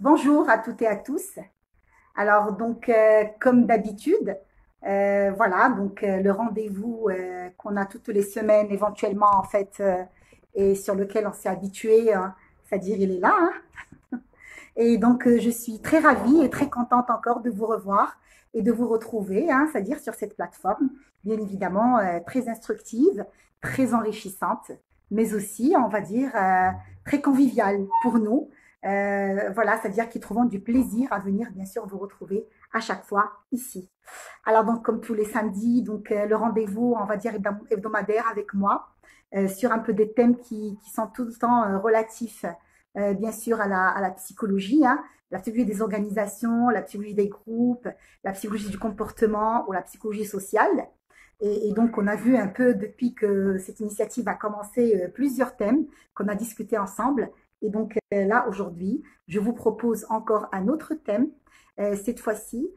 Bonjour à toutes et à tous. Alors donc comme d'habitude, voilà donc le rendez-vous qu'on a toutes les semaines éventuellement en fait et sur lequel on s'est habitué, hein, c'est-à-dire il est là. Hein. Et donc je suis très ravie et très contente encore de vous revoir et de vous retrouver, hein, c'est-à-dire sur cette plateforme, bien évidemment très instructive, très enrichissante, mais aussi on va dire très conviviale pour nous. Voilà, c'est-à-dire qu'ils trouveront du plaisir à venir, bien sûr, vous retrouver à chaque fois ici. Alors, donc, comme tous les samedis, donc, le rendez-vous, on va dire, hebdomadaire avec moi, sur un peu des thèmes qui sont tout le temps relatifs, bien sûr, à la psychologie, hein, la psychologie des organisations, la psychologie des groupes, la psychologie du comportement ou la psychologie sociale. Et donc, on a vu un peu depuis que cette initiative a commencé plusieurs thèmes qu'on a discuté ensemble. Et donc là, aujourd'hui, je vous propose encore un autre thème, cette fois-ci,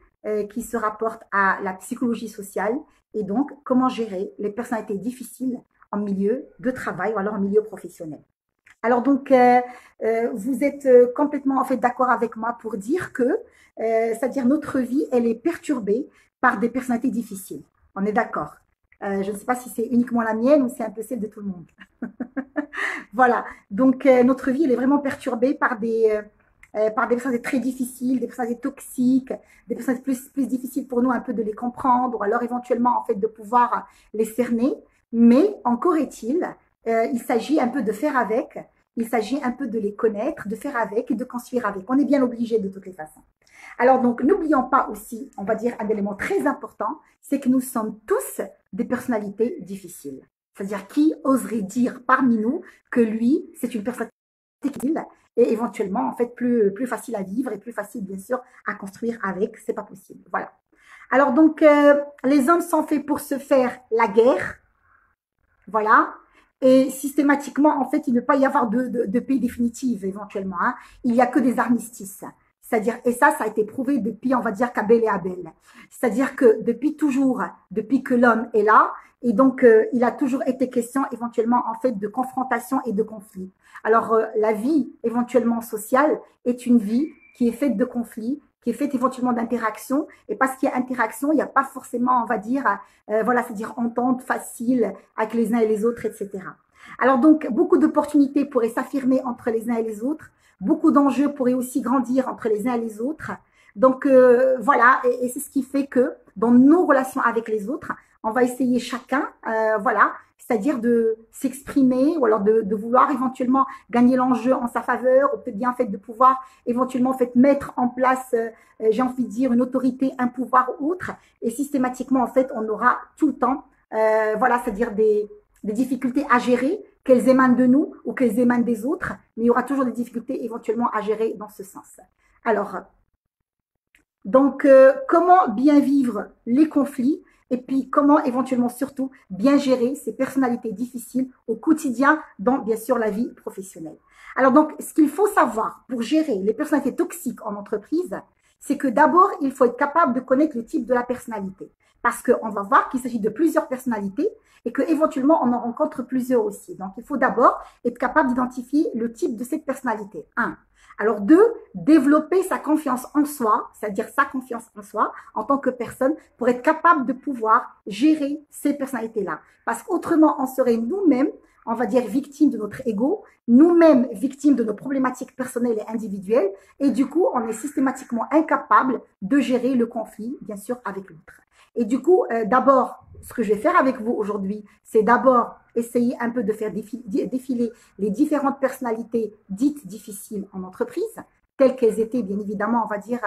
qui se rapporte à la psychologie sociale et donc comment gérer les personnalités difficiles en milieu de travail ou alors en milieu professionnel. Alors donc, vous êtes complètement en fait d'accord avec moi pour dire que, c'est-à-dire notre vie, elle est perturbée par des personnalités difficiles. On est d'accord. Je ne sais pas si c'est uniquement la mienne ou c'est un peu celle de tout le monde. Voilà. Donc, notre vie, elle est vraiment perturbée par des personnes très difficiles, des personnes toxiques, des personnes plus difficiles pour nous un peu de les comprendre ou alors éventuellement en fait de pouvoir les cerner. Mais encore est-il, il s'agit un peu de faire avec, il s'agit un peu de les connaître, de faire avec et de construire avec. On est bien obligé de toutes les façons. Alors donc, n'oublions pas aussi, on va dire un élément très important, c'est que nous sommes tous des personnalités difficiles. C'est-à-dire qui oserait dire parmi nous que lui, c'est une personne difficile et éventuellement en fait plus facile à vivre et plus facile bien sûr à construire avec, c'est pas possible. Voilà. Alors donc les hommes sont faits pour se faire la guerre, voilà. Et systématiquement, en fait, il ne peut pas y avoir de paix définitive éventuellement. Hein. Il n'y a que des armistices. C'est-à-dire, et ça a été prouvé depuis, on va dire, qu'Abel et Abel. C'est-à-dire que depuis toujours, depuis que l'homme est là, et donc il a toujours été question éventuellement en fait de confrontation et de conflit. Alors la vie éventuellement sociale est une vie qui est faite de conflits, qui est faite éventuellement d'interaction. Et parce qu'il y a interaction, il n'y a pas forcément, on va dire, voilà, c'est-à-dire entente facile avec les uns et les autres, etc. Alors donc, beaucoup d'opportunités pourraient s'affirmer entre les uns et les autres. Beaucoup d'enjeux pourraient aussi grandir entre les uns et les autres. Donc voilà, et c'est ce qui fait que dans nos relations avec les autres, on va essayer chacun, voilà, c'est-à-dire de s'exprimer ou alors de vouloir éventuellement gagner l'enjeu en sa faveur ou peut-être bien fait de pouvoir éventuellement fait mettre en place, j'ai envie de dire, une autorité, un pouvoir ou autre. Et systématiquement, en fait, on aura tout le temps, voilà, c'est-à-dire des difficultés à gérer, qu'elles émanent de nous ou qu'elles émanent des autres, mais il y aura toujours des difficultés éventuellement à gérer dans ce sens. Alors, donc, comment bien vivre les conflits et puis comment éventuellement surtout bien gérer ces personnalités difficiles au quotidien dans bien sûr la vie professionnelle. Alors donc, ce qu'il faut savoir pour gérer les personnalités toxiques en entreprise, c'est que d'abord, il faut être capable de connaître le type de la personnalité. Parce qu'on va voir qu'il s'agit de plusieurs personnalités et qu'éventuellement, on en rencontre plusieurs aussi. Donc, il faut d'abord être capable d'identifier le type de cette personnalité. Un. Alors deux, développer sa confiance en soi, c'est-à-dire sa confiance en soi en tant que personne pour être capable de pouvoir gérer ces personnalités-là. Parce qu'autrement, on serait nous-mêmes, on va dire, victimes de notre ego, nous-mêmes victimes de nos problématiques personnelles et individuelles, et du coup, on est systématiquement incapable de gérer le conflit, bien sûr, avec l'autre. Et du coup, d'abord, ce que je vais faire avec vous aujourd'hui, c'est d'abord essayer un peu de faire défiler les différentes personnalités dites difficiles en entreprise, telles qu'elles étaient, bien évidemment, on va dire,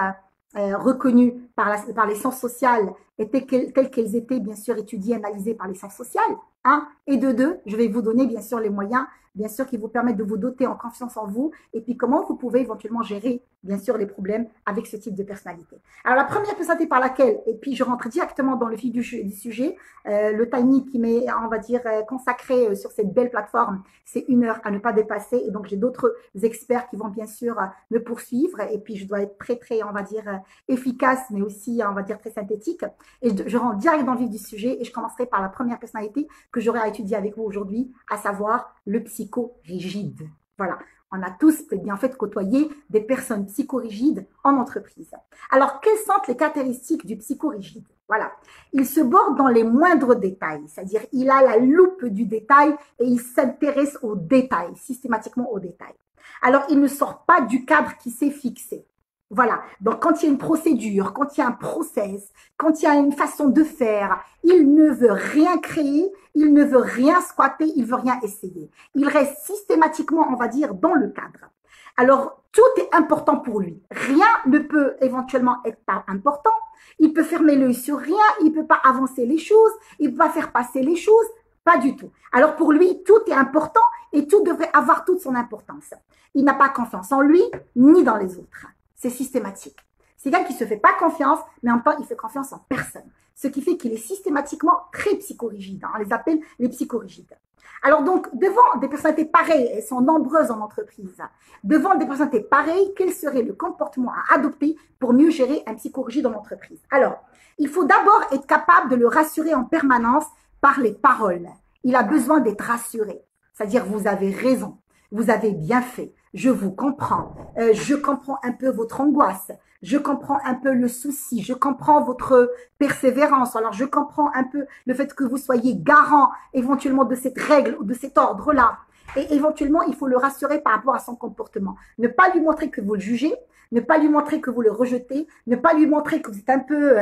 reconnues par les sciences sociales et telles qu'elles étaient, bien sûr, étudiées, analysées par les sciences sociales. Un, et de deux, je vais vous donner, bien sûr, les moyens, bien sûr, qui vous permettent de vous doter en confiance en vous et puis comment vous pouvez éventuellement gérer, bien sûr, les problèmes avec ce type de personnalité. Alors, la première personnalité par laquelle, et puis je rentre directement dans le vif du sujet, le timing qui m'est, on va dire, consacré sur cette belle plateforme, c'est 1 heure à ne pas dépasser. Et donc, j'ai d'autres experts qui vont bien sûr me poursuivre. Et puis, je dois être très, on va dire, efficace, mais aussi, on va dire, très synthétique. Et je rentre direct dans le vif du sujet et je commencerai par la première personnalité que j'aurai à étudier avec vous aujourd'hui, à savoir le psychorigide. Voilà. On a tous bien en fait côtoyé des personnes psychorigides en entreprise. Alors, quelles sont les caractéristiques du psychorigide? Voilà. Il se borde dans les moindres détails, c'est-à-dire il a la loupe du détail et il s'intéresse aux détails, systématiquement aux détails. Alors, il ne sort pas du cadre qui s'est fixé. Voilà. Donc, quand il y a une procédure, quand il y a un process, quand il y a une façon de faire, il ne veut rien créer, il ne veut rien squatter, il veut rien essayer. Il reste systématiquement, on va dire, dans le cadre. Alors, tout est important pour lui. Rien ne peut éventuellement être pas important. Il peut fermer l'œil sur rien, il ne peut pas avancer les choses, il ne peut pas faire passer les choses, pas du tout. Alors, pour lui, tout est important et tout devrait avoir toute son importance. Il n'a pas confiance en lui ni dans les autres. C'est systématique. C'est quelqu'un qui ne se fait pas confiance, mais en même temps, il fait confiance en personne. Ce qui fait qu'il est systématiquement très psychorigide. On les appelle les psychorigides. Alors donc, devant des personnalités pareilles, elles sont nombreuses en entreprise, devant des personnalités pareilles, quel serait le comportement à adopter pour mieux gérer un psychorigide dans l'entreprise? Alors, il faut d'abord être capable de le rassurer en permanence par les paroles. Il a besoin d'être rassuré. C'est-à-dire, vous avez raison, vous avez bien fait, je vous comprends, je comprends un peu votre angoisse, je comprends un peu le souci, je comprends votre persévérance, alors je comprends un peu le fait que vous soyez garant éventuellement de cette règle ou de cet ordre-là. Et éventuellement, il faut le rassurer par rapport à son comportement. Ne pas lui montrer que vous le jugez, ne pas lui montrer que vous le rejetez, ne pas lui montrer que vous êtes un peu,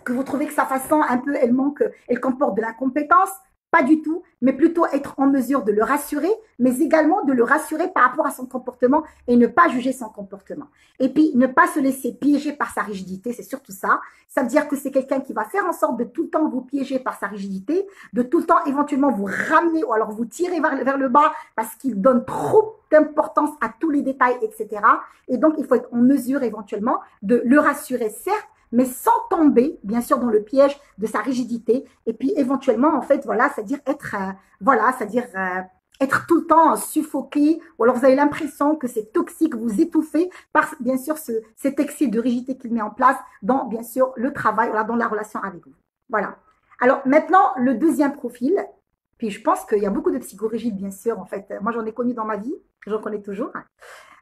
que vous trouvez que sa façon un peu, elle comporte de l'incompétence. Pas du tout, mais plutôt être en mesure de le rassurer, mais également de le rassurer par rapport à son comportement et ne pas juger son comportement. Et puis, ne pas se laisser piéger par sa rigidité, c'est surtout ça. Ça veut dire que c'est quelqu'un qui va faire en sorte de tout le temps vous piéger par sa rigidité, de tout le temps éventuellement vous ramener ou alors vous tirer vers le bas parce qu'il donne trop d'importance à tous les détails, etc. Et donc, il faut être en mesure éventuellement de le rassurer, certes, mais sans tomber, bien sûr, dans le piège de sa rigidité. Et puis, éventuellement, en fait, voilà, c'est-à-dire être, être tout le temps suffoqué, ou alors vous avez l'impression que c'est toxique, vous étouffez par, bien sûr, cet excès de rigidité qu'il met en place dans, bien sûr, le travail, voilà, dans la relation avec vous. Voilà. Alors, maintenant, le deuxième profil. Puis, je pense qu'il y a beaucoup de psychorigides, bien sûr, en fait. Moi, j'en ai connu dans ma vie, j'en connais toujours.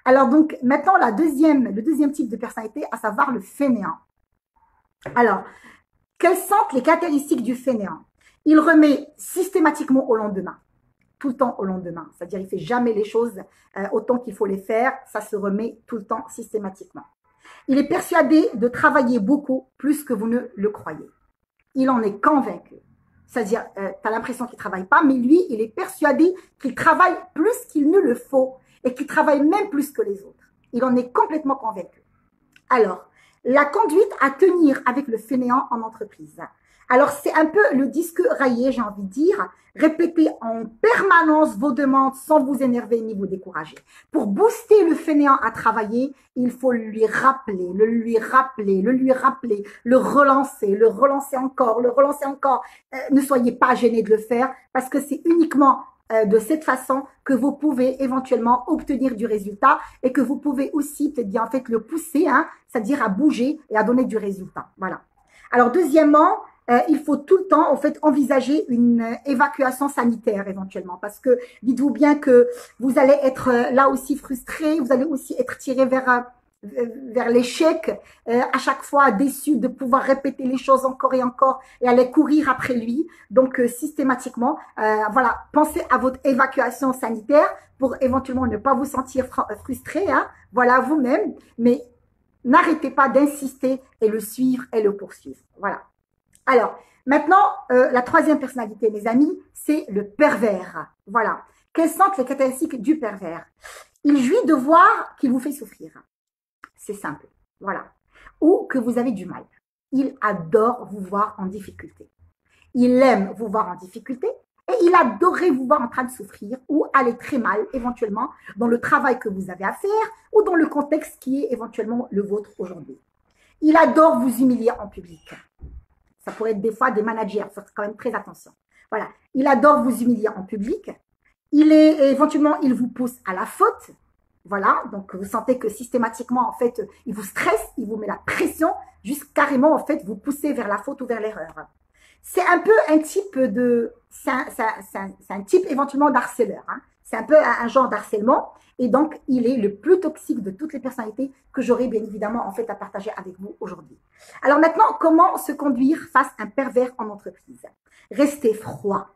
Alors, donc, maintenant, le deuxième type de personnalité, à savoir le fainéant. Alors, quelles sont les caractéristiques du fainéant? Il remet systématiquement au lendemain, tout le temps au lendemain. C'est-à-dire, il ne fait jamais les choses autant qu'il faut les faire. Ça se remet tout le temps systématiquement. Il est persuadé de travailler beaucoup plus que vous ne le croyez. Il en est convaincu. C'est-à-dire, tu as l'impression qu'il ne travaille pas, mais lui, il est persuadé qu'il travaille plus qu'il ne le faut et qu'il travaille même plus que les autres. Il en est complètement convaincu. Alors, la conduite à tenir avec le fainéant en entreprise. Alors, c'est un peu le disque rayé, j'ai envie de dire. Répétez en permanence vos demandes sans vous énerver ni vous décourager. Pour booster le fainéant à travailler, il faut lui rappeler, le lui rappeler, le relancer encore, le relancer encore. Ne soyez pas gênés de le faire parce que c'est uniquement de cette façon que vous pouvez éventuellement obtenir du résultat et que vous pouvez aussi peut-être bien en fait le pousser, hein, c'est-à-dire à bouger et à donner du résultat. Voilà. Alors deuxièmement, il faut tout le temps en fait envisager une évacuation sanitaire éventuellement parce que dites-vous bien que vous allez être là aussi frustré, vous allez aussi être tiré vers l'échec, à chaque fois déçu de pouvoir répéter les choses encore et aller courir après lui. Donc, systématiquement, voilà, pensez à votre évacuation sanitaire pour éventuellement ne pas vous sentir frustré, hein, voilà, vous-même, mais n'arrêtez pas d'insister et le suivre et le poursuivre. Voilà. Alors, maintenant, la troisième personnalité, mes amis, c'est le pervers. Voilà. Quelles sont les caractéristiques du pervers? Il jouit de voir qu'il vous fait souffrir. C'est simple, voilà. Ou que vous avez du mal. Il adore vous voir en difficulté. Il aime vous voir en difficulté et il adorerait vous voir en train de souffrir ou aller très mal éventuellement dans le travail que vous avez à faire ou dans le contexte qui est éventuellement le vôtre aujourd'hui. Il adore vous humilier en public. Ça pourrait être des fois des managers, il faut quand même très attention. Voilà, il adore vous humilier en public. Éventuellement, il vous pousse à la faute. Voilà, donc vous sentez que systématiquement, en fait, il vous stresse, il vous met la pression, juste carrément, en fait, vous poussez vers la faute ou vers l'erreur. C'est un peu un type de, c'est un type éventuellement d'harceleur. Hein. C'est un peu un genre d'harcèlement. Et donc, il est le plus toxique de toutes les personnalités que j'aurai bien évidemment en fait à partager avec vous aujourd'hui. Alors maintenant, comment se conduire face à un pervers en entreprise? Rester froid,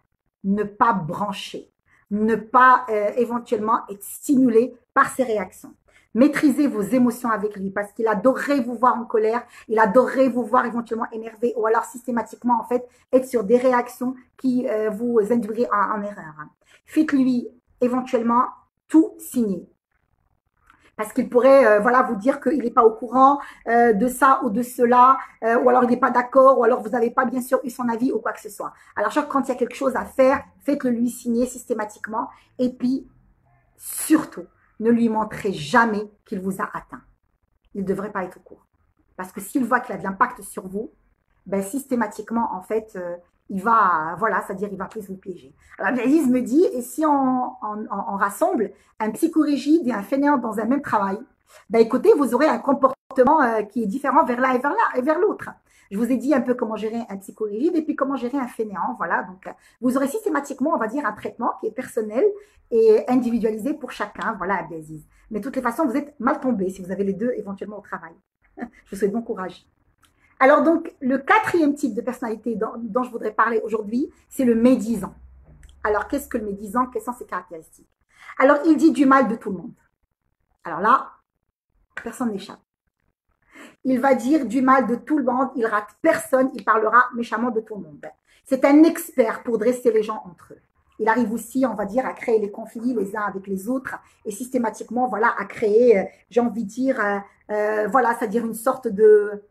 ne pas brancher, ne pas éventuellement être stimulé par ses réactions. Maîtrisez vos émotions avec lui parce qu'il adorerait vous voir en colère, il adorerait vous voir éventuellement énervé ou alors systématiquement en fait être sur des réactions qui vous induiraient en erreur. Faites-lui éventuellement tout signer parce qu'il pourrait voilà vous dire qu'il n'est pas au courant de ça ou de cela, ou alors il n'est pas d'accord, ou alors vous n'avez pas bien sûr eu son avis ou quoi que ce soit. Alors chaque quand il y a quelque chose à faire, faites-le lui signer systématiquement et puis surtout ne lui montrez jamais qu'il vous a atteint. Il ne devrait pas être au courant parce que s'il voit qu'il a de l'impact sur vous, ben systématiquement en fait il va, voilà, c'est-à-dire il va plus vous piéger. Alors Abdelaziz me dit, et si on rassemble un psychorigide et un fainéant dans un même travail, ben écoutez, vous aurez un comportement qui est différent vers l'un et vers l'autre. Je vous ai dit un peu comment gérer un psychorigide et puis comment gérer un fainéant, voilà. Donc vous aurez systématiquement, on va dire, un traitement qui est personnel et individualisé pour chacun, voilà Abdelaziz. Mais de toutes les façons, vous êtes mal tombé si vous avez les deux éventuellement au travail. Je vous souhaite bon courage. Alors donc, le quatrième type de personnalité dont je voudrais parler aujourd'hui, c'est le médisant. Alors, qu'est-ce que le médisant? Quelles sont ses caractéristiques? Alors, il dit du mal de tout le monde. Alors là, personne n'échappe. Il va dire du mal de tout le monde, il rate personne, il parlera méchamment de tout le monde. C'est un expert pour dresser les gens entre eux. Il arrive aussi, on va dire, à créer les conflits les uns avec les autres et systématiquement, voilà, à créer, j'ai envie de dire, voilà, c'est-à-dire une sorte de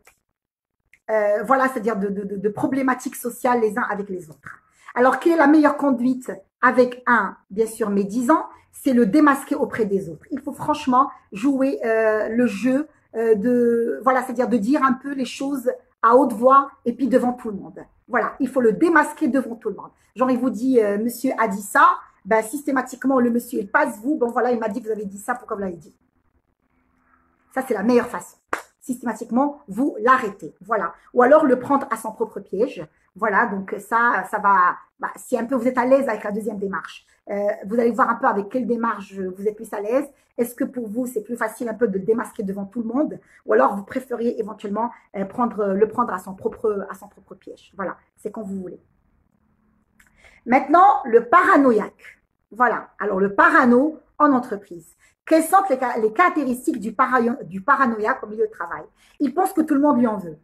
voilà, c'est-à-dire de problématiques sociales les uns avec les autres. Alors, quelle est la meilleure conduite avec un, bien sûr, médisant? C'est le démasquer auprès des autres. Il faut franchement jouer le jeu voilà, c'est-à-dire de dire un peu les choses à haute voix et puis devant tout le monde. Voilà, il faut le démasquer devant tout le monde. Genre, il vous dit, monsieur a dit ça, ben, systématiquement, le monsieur, il passe vous, bon voilà, il m'a dit que vous avez dit ça, pourquoi vous l'avez dit? Ça, c'est la meilleure façon. Systématiquement, vous l'arrêtez. Voilà. Ou alors le prendre à son propre piège. Voilà, donc ça va, bah, si un peu vous êtes à l'aise avec la deuxième démarche, vous allez voir un peu avec quelle démarche vous êtes plus à l'aise. Est-ce que pour vous, c'est plus facile un peu de le démasquer devant tout le monde ou alors vous préfériez éventuellement le prendre à son propre piège. Voilà, c'est quand vous voulez. Maintenant, le paranoïaque. Voilà, alors le parano en entreprise. Quelles sont les caractéristiques du paranoïaque au milieu de travail? Il pense que tout le monde lui en veut.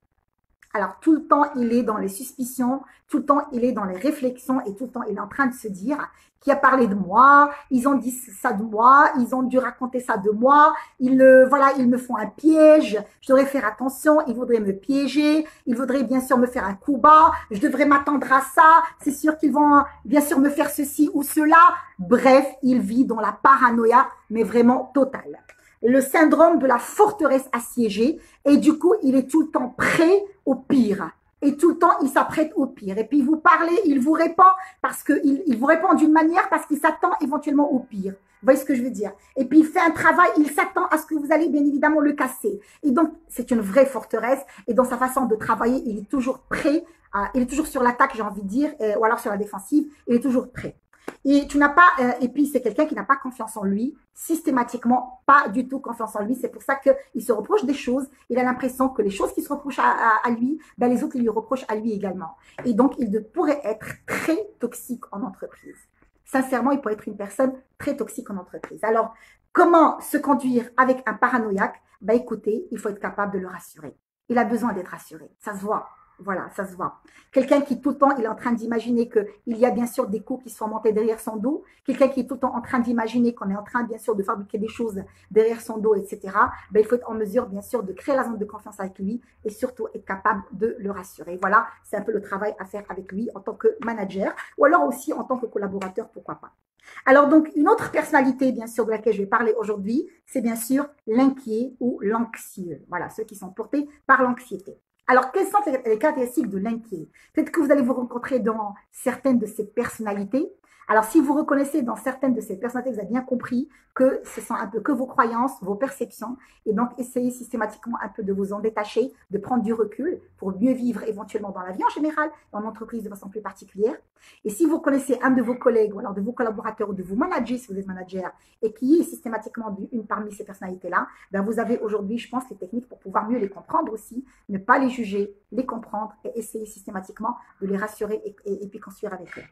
Alors, tout le temps, il est dans les suspicions, tout le temps, il est dans les réflexions et tout le temps, il est en train de se dire qui a parlé de moi, ils ont dit ça de moi, ils ont dû raconter ça de moi, voilà, ils me font un piège, je devrais faire attention, ils voudraient me piéger, ils voudraient bien sûr me faire un coup bas, je devrais m'attendre à ça, c'est sûr qu'ils vont bien sûr me faire ceci ou cela. Bref, il vit dans la paranoïa, mais vraiment totale. Le syndrome de la forteresse assiégée et du coup, il est tout le temps prêt au pire. Et tout le temps, il s'apprête au pire. Et puis, vous parlez, il vous répond parce qu'il vous répond d'une manière parce qu'il s'attend éventuellement au pire. Vous voyez ce que je veux dire? Et puis, il fait un travail, il s'attend à ce que vous allez bien évidemment le casser. Et donc, c'est une vraie forteresse. Et dans sa façon de travailler, il est toujours prêt. Il est toujours sur l'attaque, j'ai envie de dire, ou alors sur la défensive. Il est toujours prêt. Et tu n'as pas, et puis c'est quelqu'un qui n'a pas confiance en lui, systématiquement pas du tout confiance en lui. C'est pour ça qu'il se reproche des choses. Il a l'impression que les choses qui se reprochent à lui, ben les autres lui reprochent à lui également. Et donc il pourrait être très toxique en entreprise. Sincèrement, il pourrait être une personne très toxique en entreprise. Alors, comment se conduire avec un paranoïaque? Ben écoutez, il faut être capable de le rassurer. Il a besoin d'être rassuré. Ça se voit. Voilà, ça se voit. Quelqu'un qui tout le temps, il est en train d'imaginer qu'il y a bien sûr des coups qui sont montés derrière son dos. Quelqu'un qui est tout le temps en train d'imaginer qu'on est en train bien sûr de fabriquer des choses derrière son dos, etc. Ben, il faut être en mesure bien sûr de créer la zone de confiance avec lui et surtout être capable de le rassurer. Voilà, c'est un peu le travail à faire avec lui en tant que manager ou alors aussi en tant que collaborateur, pourquoi pas. Alors donc, une autre personnalité bien sûr de laquelle je vais parler aujourd'hui, c'est bien sûr l'inquiet ou l'anxieux. Voilà, ceux qui sont portés par l'anxiété. Alors, quelles sont les caractéristiques de l'inquiet? Peut-être que vous allez vous rencontrer dans certaines de ces personnalités. Alors, si vous reconnaissez dans certaines de ces personnalités, vous avez bien compris que ce sont un peu que vos croyances, vos perceptions, et donc essayez systématiquement un peu de vous en détacher, de prendre du recul pour mieux vivre éventuellement dans la vie en général, dans l'entreprise de façon plus particulière. Et si vous connaissez un de vos collègues, ou alors de vos collaborateurs, ou de vos managers, si vous êtes manager, et qui est systématiquement une parmi ces personnalités-là, ben vous avez aujourd'hui, je pense, les techniques pour pouvoir mieux les comprendre aussi, ne pas les juger, les comprendre et essayer systématiquement de les rassurer et puis construire avec eux.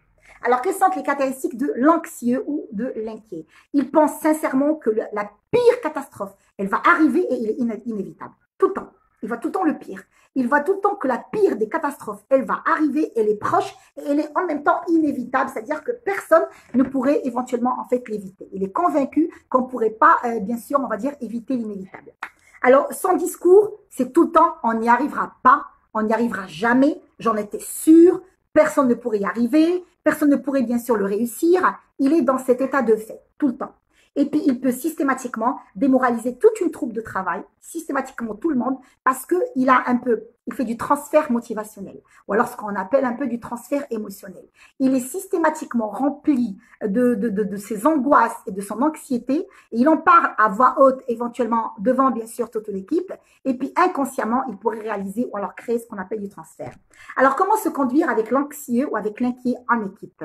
Alors, quelles sont les caractéristiques de l'anxieux ou de l'inquiet? Il pense sincèrement que la pire catastrophe, elle va arriver et il est inévitable. Tout le temps. Il voit tout le temps le pire. Il voit tout le temps que la pire des catastrophes, elle va arriver, elle est proche et elle est en même temps inévitable. C'est-à-dire que personne ne pourrait éventuellement en fait l'éviter. Il est convaincu qu'on ne pourrait pas, bien sûr, on va dire, éviter l'inévitable. Alors, son discours, c'est tout le temps, on n'y arrivera pas, on n'y arrivera jamais, j'en étais sûre, personne ne pourrait y arriver, personne ne pourrait bien sûr le réussir. Il est dans cet état de fait, tout le temps. Et puis, il peut systématiquement démoraliser toute une troupe de travail, systématiquement tout le monde, parce qu'il a un peu, il fait du transfert motivationnel, ou alors ce qu'on appelle un peu du transfert émotionnel. Il est systématiquement rempli de ses angoisses et de son anxiété, et il en parle à voix haute, éventuellement devant bien sûr toute l'équipe, et puis inconsciemment, il pourrait réaliser ou alors créer ce qu'on appelle du transfert. Alors, comment se conduire avec l'anxieux ou avec l'inquiet en équipe?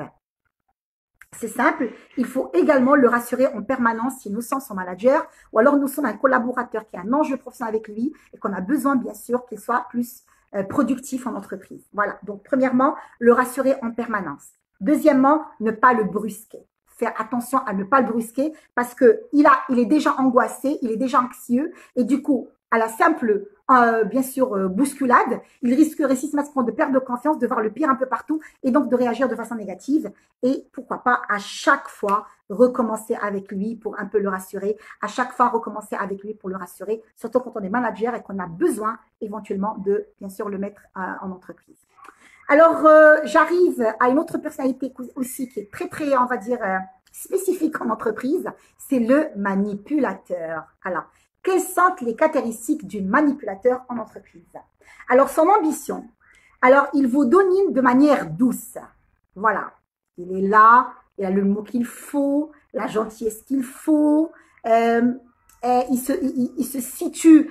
C'est simple, il faut également le rassurer en permanence si nous sommes son manager ou alors nous sommes un collaborateur qui a un enjeu professionnel avec lui et qu'on a besoin bien sûr qu'il soit plus productif en entreprise. Voilà, donc premièrement, le rassurer en permanence. Deuxièmement, ne pas le brusquer. Faire attention à ne pas le brusquer parce qu'il est déjà angoissé, il est déjà anxieux et du coup, à la simple, bien sûr, bousculade, il risquerait systématiquement de perdre de confiance, de voir le pire un peu partout et donc de réagir de façon négative. Et pourquoi pas à chaque fois recommencer avec lui pour un peu le rassurer, à chaque fois recommencer avec lui pour le rassurer, surtout quand on est manager et qu'on a besoin éventuellement de, bien sûr, le mettre en entreprise. Alors, j'arrive à une autre personnalité aussi qui est très, très, on va dire, spécifique en entreprise, c'est le manipulateur. Alors, quelles sont les caractéristiques du manipulateur en entreprise? Alors, son ambition. Alors, il vous domine de manière douce. Voilà. Il est là, il a le mot qu'il faut, la gentillesse qu'il faut. Il se situe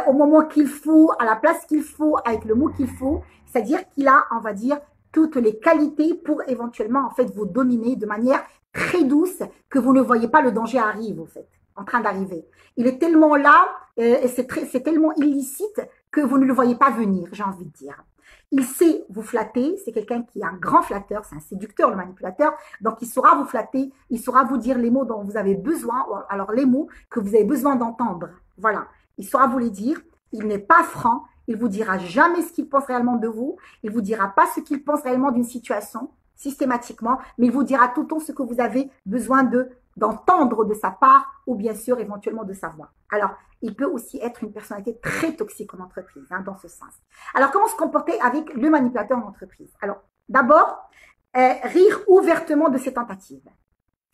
au moment qu'il faut, à la place qu'il faut, avec le mot qu'il faut. C'est-à-dire qu'il a, on va dire, toutes les qualités pour éventuellement, en fait, vous dominer de manière très douce que vous ne voyez pas le danger arrive, en fait, en train d'arriver. Il est tellement là, et c'est tellement illicite que vous ne le voyez pas venir, j'ai envie de dire. Il sait vous flatter, c'est quelqu'un qui est un grand flatteur, c'est un séducteur, le manipulateur, donc il saura vous flatter, il saura vous dire les mots dont vous avez besoin, alors les mots que vous avez besoin d'entendre. Voilà, il saura vous les dire, il n'est pas franc, il vous dira jamais ce qu'il pense réellement de vous, il vous dira pas ce qu'il pense réellement d'une situation, systématiquement, mais il vous dira tout le temps ce que vous avez besoin d'entendre de sa part ou bien sûr éventuellement de sa voix. Alors, il peut aussi être une personnalité très toxique en entreprise, hein, dans ce sens. Alors, comment se comporter avec le manipulateur en entreprise? Alors, d'abord, rire ouvertement de ses tentatives.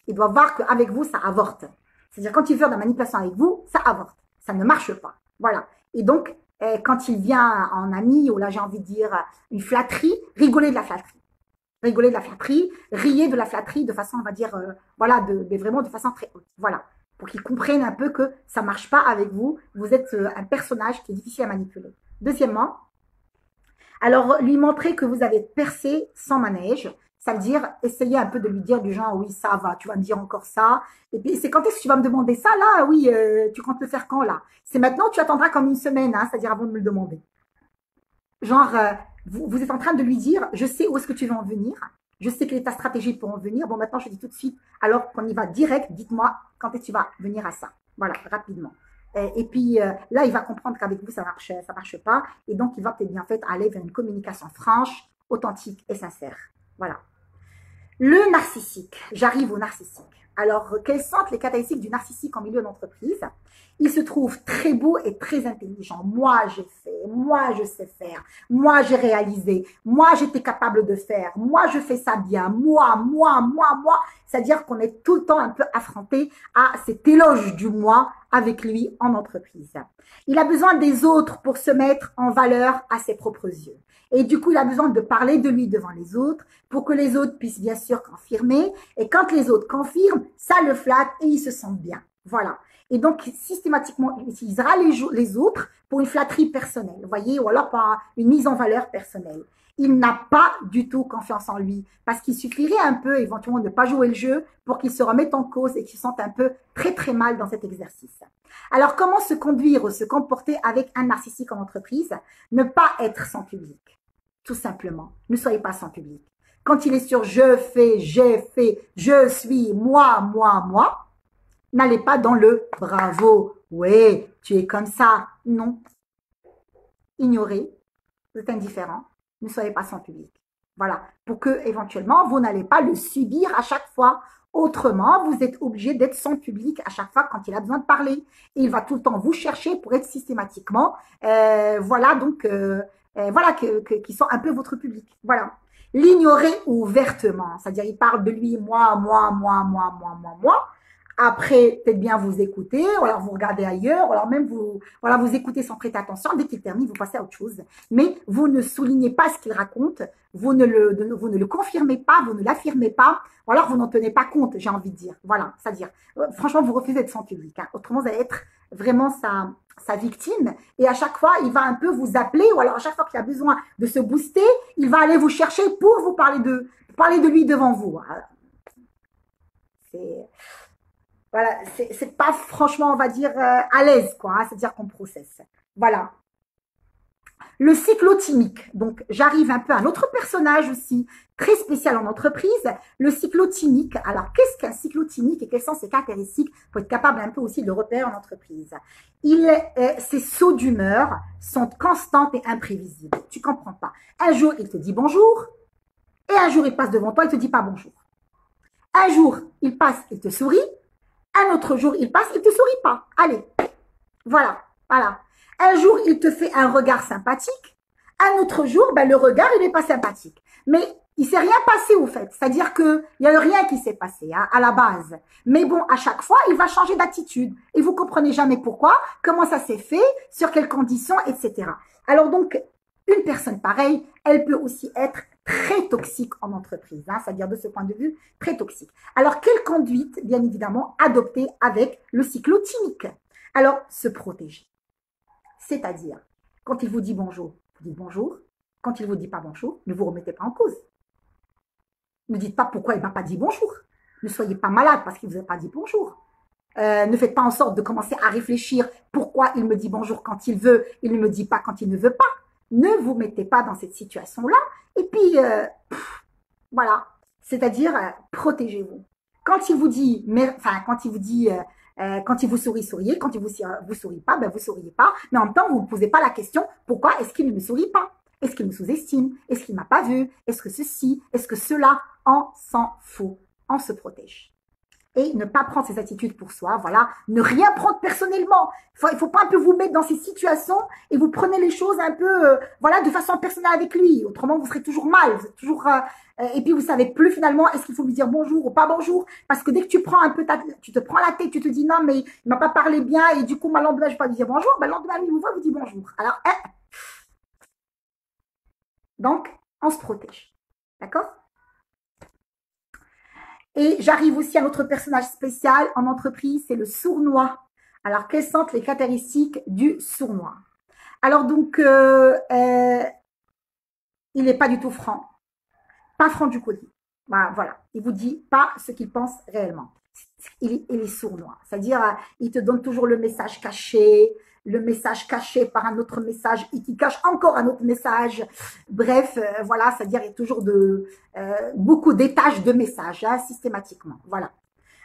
Il doit voir qu'avec vous, ça avorte. C'est-à-dire, quand il veut de la manipulation avec vous, ça avorte. Ça ne marche pas. Voilà. Et donc, quand il vient en ami, ou là, j'ai envie de dire une flatterie, rigolez de la flatterie. Rigoler de la flatterie, riez de la flatterie de façon, on va dire, voilà, mais vraiment de façon très haute. Voilà. Pour qu'ils comprennent un peu que ça ne marche pas avec vous. Vous êtes un personnage qui est difficile à manipuler. Deuxièmement, alors lui montrer que vous avez percé sans manège. Ça veut dire, essayer un peu de lui dire du genre, oui, ça va, tu vas me dire encore ça. Et puis, c'est quand est-ce que tu vas me demander ça, là? Oui, tu comptes le faire quand, là? C'est maintenant, tu attendras comme une semaine, hein, c'est-à-dire avant de me le demander. Genre, vous êtes en train de lui dire, je sais où est-ce que tu veux en venir, je sais quelle est ta stratégie pour en venir. Bon, maintenant, je dis tout de suite, alors qu'on y va direct, dites-moi quand est-ce que tu vas venir à ça. Voilà, rapidement. Et puis, là, il va comprendre qu'avec vous, ça marche pas. Et donc, il va peut-être bien fait aller vers une communication franche, authentique et sincère. Voilà. Le narcissique. J'arrive au narcissique. Alors, quelles sont les caractéristiques du narcissique en milieu d'entreprise? Il se trouve très beau et très intelligent. Moi, j'ai fait, moi, je sais faire, moi, j'ai réalisé, moi, j'étais capable de faire, moi, je fais ça bien, moi. C'est-à-dire qu'on est tout le temps un peu affronté à cet éloge du moi avec lui en entreprise. Il a besoin des autres pour se mettre en valeur à ses propres yeux. Et du coup, il a besoin de parler de lui devant les autres pour que les autres puissent bien sûr confirmer. Et quand les autres confirment, ça le flatte et il se sent bien. Voilà. Et donc, systématiquement, il utilisera les autres pour une flatterie personnelle, vous voyez, ou alors par une mise en valeur personnelle. Il n'a pas du tout confiance en lui parce qu'il suffirait un peu, éventuellement, de ne pas jouer le jeu pour qu'il se remette en cause et qu'il se sente un peu très mal dans cet exercice. Alors, comment se conduire ou se comporter avec un narcissique en entreprise? Ne pas être sans public, tout simplement. Ne soyez pas sans public. Quand il est sur je fais, j'ai fait, je suis, moi, n'allez pas dans le bravo, ouais, tu es comme ça. Non. Ignorez, vous êtes indifférent, ne soyez pas sans public. Voilà, pour que éventuellement vous n'allez pas le subir à chaque fois. Autrement, vous êtes obligé d'être sans public à chaque fois quand il a besoin de parler. Et il va tout le temps vous chercher pour être systématiquement, voilà, donc, voilà, qui sont un peu votre public. Voilà. L'ignorer ouvertement, c'est-à-dire il parle de lui, moi. Après, peut-être bien vous écouter, ou alors vous regardez ailleurs, ou alors même vous, voilà, vous écoutez sans prêter attention. Dès qu'il termine, vous passez à autre chose. Mais vous ne soulignez pas ce qu'il raconte, vous ne le confirmez pas, vous ne l'affirmez pas, ou alors vous n'en tenez pas compte, j'ai envie de dire. Voilà, c'est-à-dire, franchement, vous refusez d'être sans public. Hein. Autrement, vous allez être vraiment sa victime. Et à chaque fois, il va un peu vous appeler, ou alors à chaque fois qu'il a besoin de se booster, il va aller vous chercher pour vous parler de lui devant vous. C'est... Voilà, c'est pas franchement, on va dire, à l'aise, quoi. Hein, c'est-à-dire qu'on processe. Voilà. Le cyclotimique. Donc, j'arrive un peu à un autre personnage aussi, très spécial en entreprise, le cyclotimique. Alors, qu'est-ce qu'un cyclotimique et quelles sont ses caractéristiques pour être capable un peu aussi de le repérer en entreprise? Ses sauts d'humeur sont constantes et imprévisibles. Tu comprends pas. Un jour, il te dit bonjour, et un jour, il passe devant toi, il te dit pas bonjour. Un jour, il passe, il te sourit, un autre jour, il passe, il te sourit pas. Allez, voilà. Un jour, il te fait un regard sympathique. Un autre jour, ben, le regard, il n'est pas sympathique. Mais il s'est rien passé, au fait. C'est-à-dire qu'il n'y a rien qui s'est passé, hein, à la base. Mais bon, à chaque fois, il va changer d'attitude. Et vous comprenez jamais pourquoi, comment ça s'est fait, sur quelles conditions, etc. Alors donc, une personne pareille, elle peut aussi être très toxique en entreprise, hein, c'est-à-dire de ce point de vue, très toxique. Alors, quelle conduite, bien évidemment, adopter avec le cyclotimique? Alors, se protéger. C'est-à-dire, quand il vous dit bonjour, vous dites bonjour. Quand il ne vous dit pas bonjour, ne vous remettez pas en cause. Ne dites pas pourquoi il ne m'a pas dit bonjour. Ne soyez pas malade parce qu'il ne vous a pas dit bonjour. Ne faites pas en sorte de commencer à réfléchir pourquoi il me dit bonjour quand il veut, il ne me dit pas quand il ne veut pas. Ne vous mettez pas dans cette situation-là. Et puis, voilà. C'est-à-dire, protégez-vous. Quand il vous dit, quand il vous sourit, souriez. Quand il vous sourit pas, ben vous souriez pas. Mais en même temps, vous ne posez pas la question, pourquoi est-ce qu'il ne me sourit pas? Est-ce qu'il me sous-estime? Est-ce qu'il ne m'a pas vu? Est-ce que ceci? Est-ce que cela? On s'en fout. On se protège. Et ne pas prendre ses attitudes pour soi, voilà, ne rien prendre personnellement. Il faut pas un peu vous mettre dans ces situations et vous prenez les choses un peu, voilà, de façon personnelle avec lui. Autrement, vous serez toujours mal, vous êtes toujours, et puis vous savez plus finalement, est-ce qu'il faut lui dire bonjour ou pas bonjour? Parce que dès que tu prends un peu tu te prends la tête, tu te dis non mais il m'a pas parlé bien et du coup, le lendemain, je vais pas lui dire bonjour, ben, le lendemain, il vous voit, vous dit bonjour. Alors, donc, on se protège. D'accord? Et j'arrive aussi à un autre personnage spécial en entreprise, c'est le sournois. Alors, quelles sont les caractéristiques du sournois? Alors, donc, il n'est pas du tout franc. Pas franc du collier. Voilà. Il vous dit pas ce qu'il pense réellement. Il est sournois. C'est-à-dire, il te donne toujours le message caché par un autre message et qui cache encore un autre message. Bref, voilà, c'est-à-dire il y a toujours beaucoup d'étages de messages, hein, systématiquement. Voilà.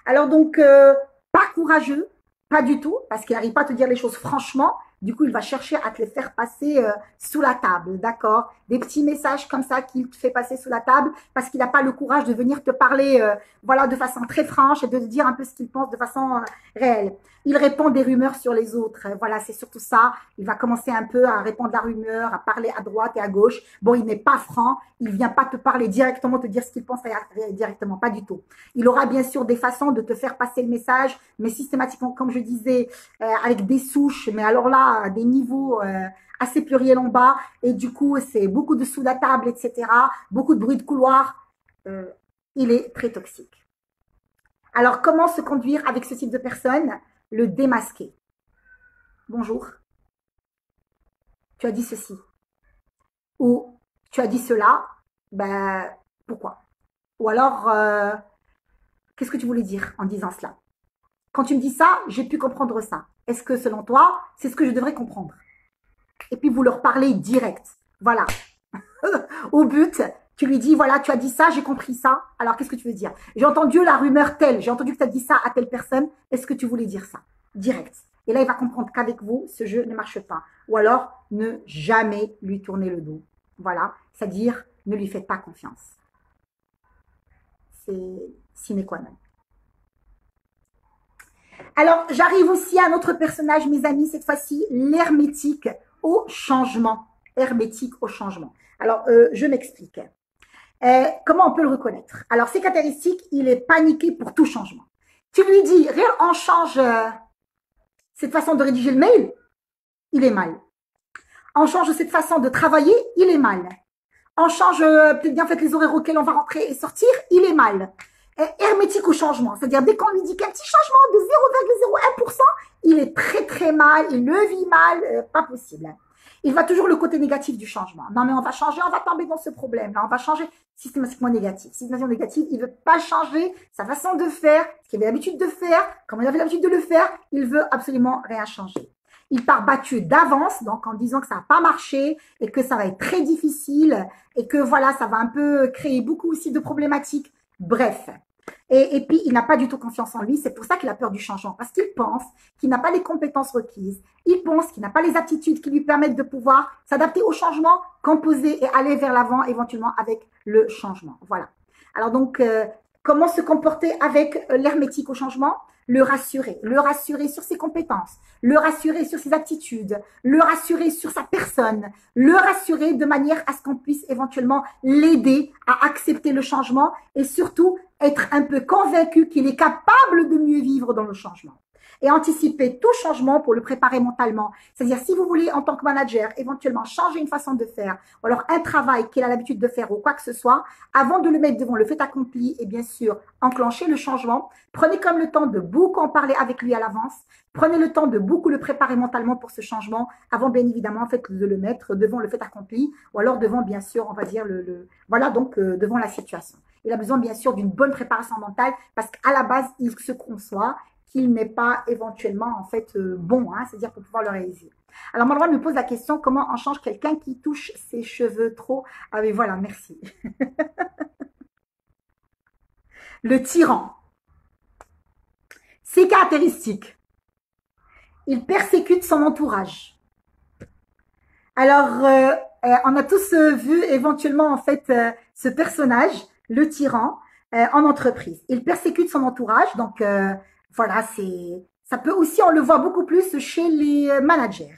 Alors donc, pas courageux, pas du tout, parce qu'il n'arrive pas à te dire les choses franchement, Du coup, il va chercher à te les faire passer sous la table, d'accord? Des petits messages comme ça qu'il te fait passer sous la table parce qu'il n'a pas le courage de venir te parler, voilà, de façon très franche et de te dire un peu ce qu'il pense de façon réelle. Il répand des rumeurs sur les autres. Voilà, c'est surtout ça. Il va commencer un peu à répandre la rumeur, à parler à droite et à gauche. Bon, il n'est pas franc. Il vient pas te parler directement, te dire ce qu'il pense directement. Pas du tout. Il aura bien sûr des façons de te faire passer le message, mais systématiquement, comme je disais, avec des souches. Mais alors là, des niveaux assez pluriels en bas. Et du coup, c'est beaucoup de sous la table, etc. Beaucoup de bruit de couloir. Euh, il est très toxique. Alors, comment se conduire avec ce type de personne? Le démasquer. Bonjour, tu as dit ceci. Ou tu as dit cela, ben pourquoi? Ou alors, qu'est-ce que tu voulais dire en disant cela? Quand tu me dis ça, j'ai pu comprendre ça. Est-ce que selon toi, c'est ce que je devrais comprendre? Et puis vous leur parlez direct. Voilà. Au but, tu lui dis, voilà, tu as dit ça, j'ai compris ça. Alors, qu'est-ce que tu veux dire? J'ai entendu la rumeur telle, j'ai entendu que tu as dit ça à telle personne. Est-ce que tu voulais dire ça? Direct. Et là, il va comprendre qu'avec vous, ce jeu ne marche pas. Ou alors, ne jamais lui tourner le dos. Voilà. C'est-à-dire, ne lui faites pas confiance. C'est sine qua non. Alors, j'arrive aussi à un autre personnage, mes amis, cette fois-ci, l'hermétique au changement. Hermétique au changement. Alors, je m'explique. Comment on peut le reconnaître? Alors, ces caractéristiques, il est paniqué pour tout changement. Tu lui dis, on change cette façon de rédiger le mail, il est mal. On change cette façon de travailler, il est mal. On change peut-être bien fait les horaires auxquels on va rentrer et sortir, il est mal. Hermétique au changement, c'est-à-dire dès qu'on lui dit qu'un petit changement de 0,01%, il est très très mal, il le vit mal, pas possible. Il voit toujours le côté négatif du changement. Non mais on va changer, on va tomber dans ce problème-là, on va changer systématiquement négatif. Systématiquement négatif, il veut pas changer sa façon de faire, ce qu'il avait l'habitude de faire, comme il avait l'habitude de le faire, il veut absolument rien changer. Il part battu d'avance, donc en disant que ça n'a pas marché et que ça va être très difficile et que voilà, ça va un peu créer beaucoup aussi de problématiques. Bref. Et puis, il n'a pas du tout confiance en lui. C'est pour ça qu'il a peur du changement. Parce qu'il pense qu'il n'a pas les compétences requises. Il pense qu'il n'a pas les aptitudes qui lui permettent de pouvoir s'adapter au changement, composer et aller vers l'avant éventuellement avec le changement. Voilà. Alors donc, comment se comporter avec l'hermétique au changement? Le rassurer sur ses compétences, le rassurer sur ses aptitudes, le rassurer sur sa personne, le rassurer de manière à ce qu'on puisse éventuellement l'aider à accepter le changement et surtout être un peu convaincu qu'il est capable de mieux vivre dans le changement. Et anticiper tout changement pour le préparer mentalement. C'est-à-dire, si vous voulez, en tant que manager, éventuellement changer une façon de faire, ou alors un travail qu'il a l'habitude de faire ou quoi que ce soit, avant de le mettre devant le fait accompli et bien sûr enclencher le changement, prenez comme le temps de beaucoup en parler avec lui à l'avance. Prenez le temps de beaucoup le préparer mentalement pour ce changement avant bien évidemment en fait de le mettre devant le fait accompli ou alors devant bien sûr on va dire voilà donc devant la situation. Il a besoin bien sûr d'une bonne préparation mentale parce qu'à la base il se conçoit qu'il n'est pas éventuellement en fait bon, hein, c'est-à-dire pour pouvoir le réaliser. Alors Malouane me pose la question comment on change quelqu'un qui touche ses cheveux trop? Ah oui voilà merci. Le tyran. Ses caractéristiques. Il persécute son entourage. Alors, on a tous vu éventuellement en fait ce personnage, le tyran, en entreprise. Il persécute son entourage, donc voilà, ça peut aussi, on le voit beaucoup plus chez les managers.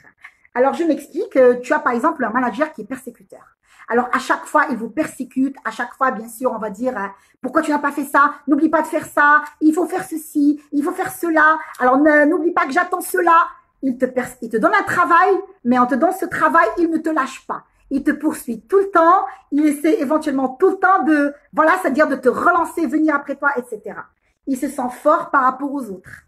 Alors, je m'explique, tu as par exemple un manager qui est persécuteur. Alors, à chaque fois, il vous persécute. À chaque fois, bien sûr, on va dire, pourquoi tu n'as pas fait ça? N'oublie pas de faire ça. Il faut faire ceci. Il faut faire cela. Alors, n'oublie pas que j'attends cela. Il te donne un travail, mais en te donnant ce travail, il ne te lâche pas. Il te poursuit tout le temps. Il essaie éventuellement tout le temps de, voilà, c'est-à-dire de te relancer, venir après toi, etc. Il se sent fort par rapport aux autres.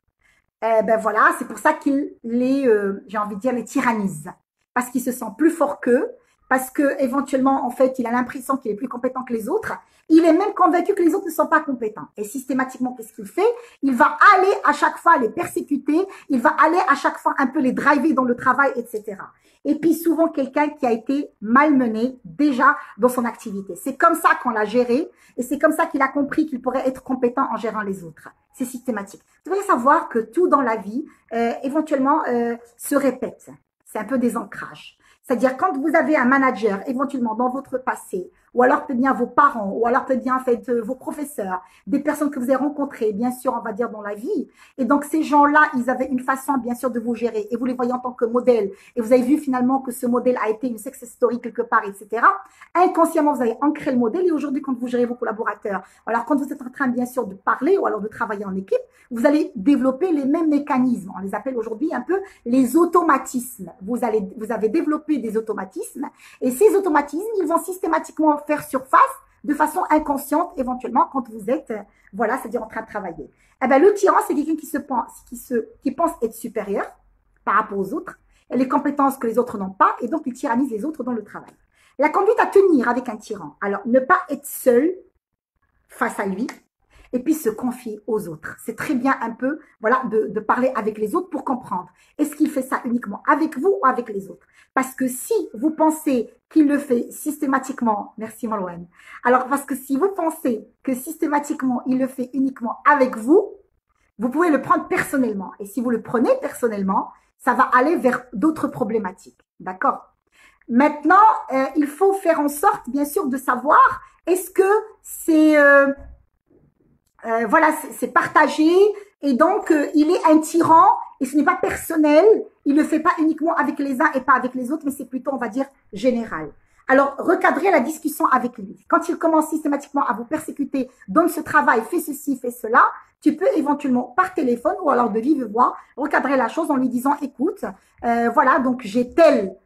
Ben voilà, c'est pour ça qu'il les, j'ai envie de dire, les tyrannise. Parce qu'il se sent plus fort qu'eux. Parce que éventuellement, en fait, il a l'impression qu'il est plus compétent que les autres. Il est même convaincu que les autres ne sont pas compétents. Et systématiquement, qu'est-ce qu'il fait? Il va aller à chaque fois les persécuter. Il va aller à chaque fois un peu les driver dans le travail, etc. Et puis souvent, quelqu'un qui a été malmené déjà dans son activité. C'est comme ça qu'on l'a géré. Et c'est comme ça qu'il a compris qu'il pourrait être compétent en gérant les autres. C'est systématique. Vous devez savoir que tout dans la vie, éventuellement, se répète. c'est un peu des ancrages. C'est-à-dire quand vous avez un manager éventuellement dans votre passé, ou alors peut-être bien vos parents, ou alors peut-être bien en fait vos professeurs, des personnes que vous avez rencontrées, bien sûr, on va dire dans la vie. Et donc ces gens-là, ils avaient une façon bien sûr de vous gérer, et vous les voyez en tant que modèle, et vous avez vu finalement que ce modèle a été une success story quelque part, etc. Inconsciemment, vous avez ancré le modèle, et aujourd'hui, quand vous gérez vos collaborateurs, alors quand vous êtes en train bien sûr de parler, ou alors de travailler en équipe, vous allez développer les mêmes mécanismes. On les appelle aujourd'hui un peu les automatismes. Vous avez développé des automatismes et ces automatismes, ils vont systématiquement faire surface de façon inconsciente éventuellement quand vous êtes, voilà, c'est-à-dire en train de travailler. Eh ben, le tyran, c'est quelqu'un qui pense être supérieur par rapport aux autres, et les compétences que les autres n'ont pas, et donc il tyrannise les autres dans le travail. La conduite à tenir avec un tyran. Alors, ne pas être seul face à lui, et puis se confier aux autres. C'est très bien un peu, voilà, de parler avec les autres pour comprendre. Est-ce qu'il fait ça uniquement avec vous ou avec les autres? Parce que si vous pensez qu'il le fait systématiquement, merci Malouane, alors parce que si vous pensez que systématiquement il le fait uniquement avec vous, vous pouvez le prendre personnellement. Et si vous le prenez personnellement, ça va aller vers d'autres problématiques. D'accord? Maintenant, il faut faire en sorte, bien sûr, de savoir est-ce que c'est voilà, c'est partagé et donc il est un tyran et ce n'est pas personnel. Il ne le fait pas uniquement avec les uns et pas avec les autres, mais c'est plutôt, on va dire, général. Alors, recadrez la discussion avec lui. Quand il commence systématiquement à vous persécuter, donne ce travail, fais ceci, fais cela, tu peux éventuellement par téléphone ou alors de vive voix recadrer la chose en lui disant, écoute, voilà, donc j'ai tel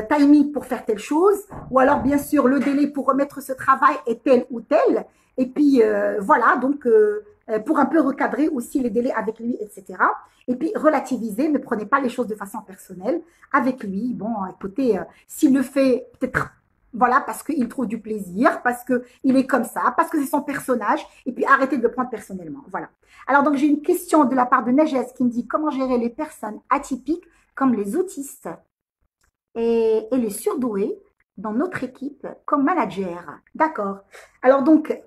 timing pour faire telle chose, ou alors bien sûr le délai pour remettre ce travail est tel ou tel, et puis voilà, donc pour un peu recadrer aussi les délais avec lui, etc. Et puis relativiser, ne prenez pas les choses de façon personnelle avec lui. Bon, écoutez, s'il le fait peut-être voilà, parce qu'il trouve du plaisir, parce qu'il est comme ça, parce que c'est son personnage, et puis arrêtez de le prendre personnellement. Voilà. Alors donc j'ai une question de la part de Nages qui me dit comment gérer les personnes atypiques comme les autistes et les surdoués dans notre équipe comme manager. D'accord. Alors donc,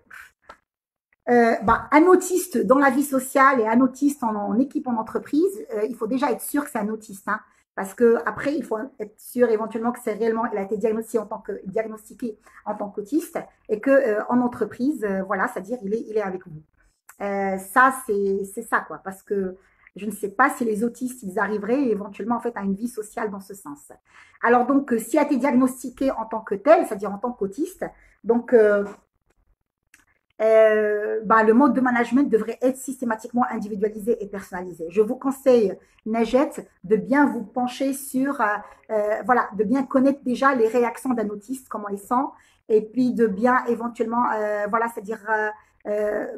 un autiste dans la vie sociale et un autiste en équipe en entreprise, il faut déjà être sûr que c'est un autiste, hein, parce que après il faut être sûr éventuellement que c'est réellement, il a été diagnostiqué en tant qu'autiste et que en entreprise, voilà, c'est-à-dire il est avec vous. Ça c'est ça quoi, parce que je ne sais pas si les autistes ils arriveraient éventuellement en fait à une vie sociale dans ce sens. Alors donc s'il a été diagnostiqué en tant que tel, c'est-à-dire en tant qu'autiste, donc le mode de management devrait être systématiquement individualisé et personnalisé. Je vous conseille, Najette, de bien vous pencher sur, voilà, de bien connaître déjà les réactions d'un autiste, comment ils sont, et puis de bien éventuellement, voilà, c'est-à-dire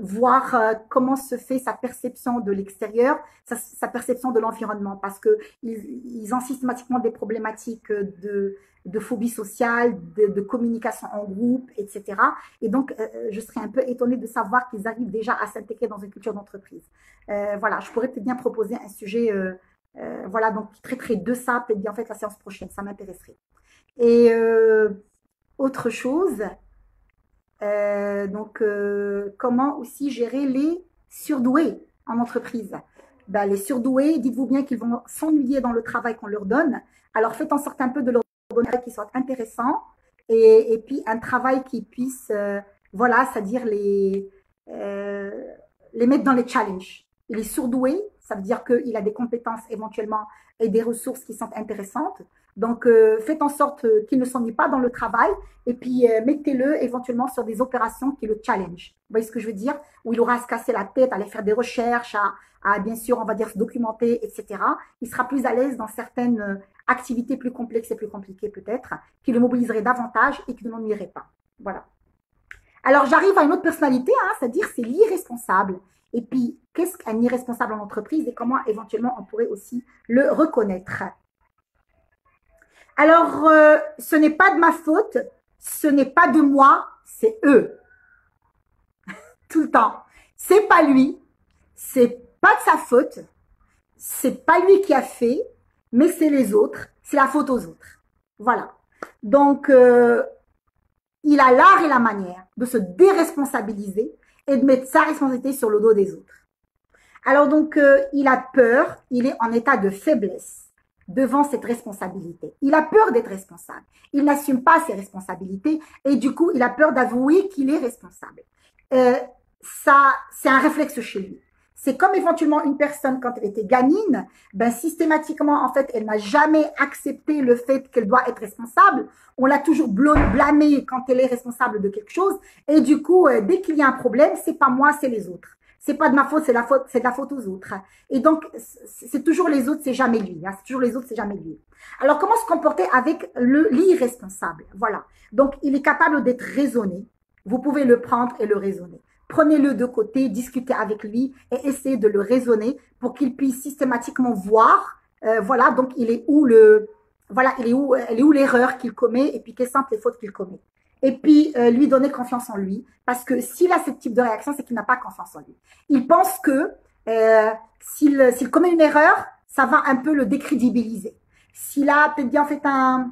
voir comment se fait sa perception de l'extérieur, sa perception de l'environnement, parce que ils ont systématiquement des problématiques de phobie sociale, de communication en groupe, etc. Et donc, je serais un peu étonnée de savoir qu'ils arrivent déjà à s'intégrer dans une culture d'entreprise. Voilà, je pourrais peut-être bien proposer un sujet, voilà, donc qui traiterait de ça, peut-être bien en fait la séance prochaine, ça m'intéresserait. Et autre chose, comment aussi gérer les surdoués en entreprise? Les surdoués, dites-vous bien qu'ils vont s'ennuyer dans le travail qu'on leur donne. Alors faites en sorte un peu de leur donner un travail qui soit intéressant et puis un travail qui puisse, voilà, c'est-à-dire les mettre dans les challenges. Il est surdoué, ça veut dire qu'il a des compétences éventuellement et des ressources qui sont intéressantes. Donc, faites en sorte qu'il ne s'ennuie pas dans le travail et puis mettez-le éventuellement sur des opérations qui le challenge. Vous voyez ce que je veux dire? Où il aura à se casser la tête, à aller faire des recherches, à bien sûr, on va dire, se documenter, etc. Il sera plus à l'aise dans certaines activités plus complexes et plus compliquées peut-être, qui le mobiliseraient davantage et qui ne l'ennuieraient pas. Voilà. Alors, j'arrive à une autre personnalité, hein, c'est-à-dire c'est l'irresponsable. Et puis, qu'est-ce qu'un irresponsable en entreprise et comment éventuellement on pourrait aussi le reconnaître? Alors, ce n'est pas de ma faute, ce n'est pas de moi, c'est eux. Tout le temps. C'est pas lui, c'est pas de sa faute, c'est pas lui qui a fait, mais c'est les autres, c'est la faute aux autres. Voilà. Donc, il a l'art et la manière de se déresponsabiliser et de mettre sa responsabilité sur le dos des autres. Alors donc, il a peur, il est en état de faiblesse. devant cette responsabilité. Il a peur d'être responsable. Il n'assume pas ses responsabilités et du coup, il a peur d'avouer qu'il est responsable. Euh, Ça, c'est un réflexe chez lui. C'est comme éventuellement une personne, quand elle était gamine, ben systématiquement, en fait, elle n'a jamais accepté le fait qu'elle doit être responsable. On l'a toujours blâmée quand elle est responsable de quelque chose. Et du coup, dès qu'il y a un problème, c'est pas moi, c'est les autres. C'est pas de ma faute, c'est de la faute aux autres. Et donc, c'est toujours les autres, c'est jamais lui. Hein. C'est toujours les autres, c'est jamais lui. Alors, comment se comporter avec l'irresponsable? Voilà. Donc, il est capable d'être raisonné. Vous pouvez le prendre et le raisonner. Prenez-le de côté, discutez avec lui et essayez de le raisonner pour qu'il puisse systématiquement voir, voilà, donc il est où le, voilà, elle est où l'erreur qu'il commet et puis quelles sont les fautes qu'il commet. Et puis lui donner confiance en lui, parce que s'il a ce type de réaction, c'est qu'il n'a pas confiance en lui. Il pense que s'il commet une erreur, ça va un peu le décrédibiliser. S'il a peut-être bien fait un,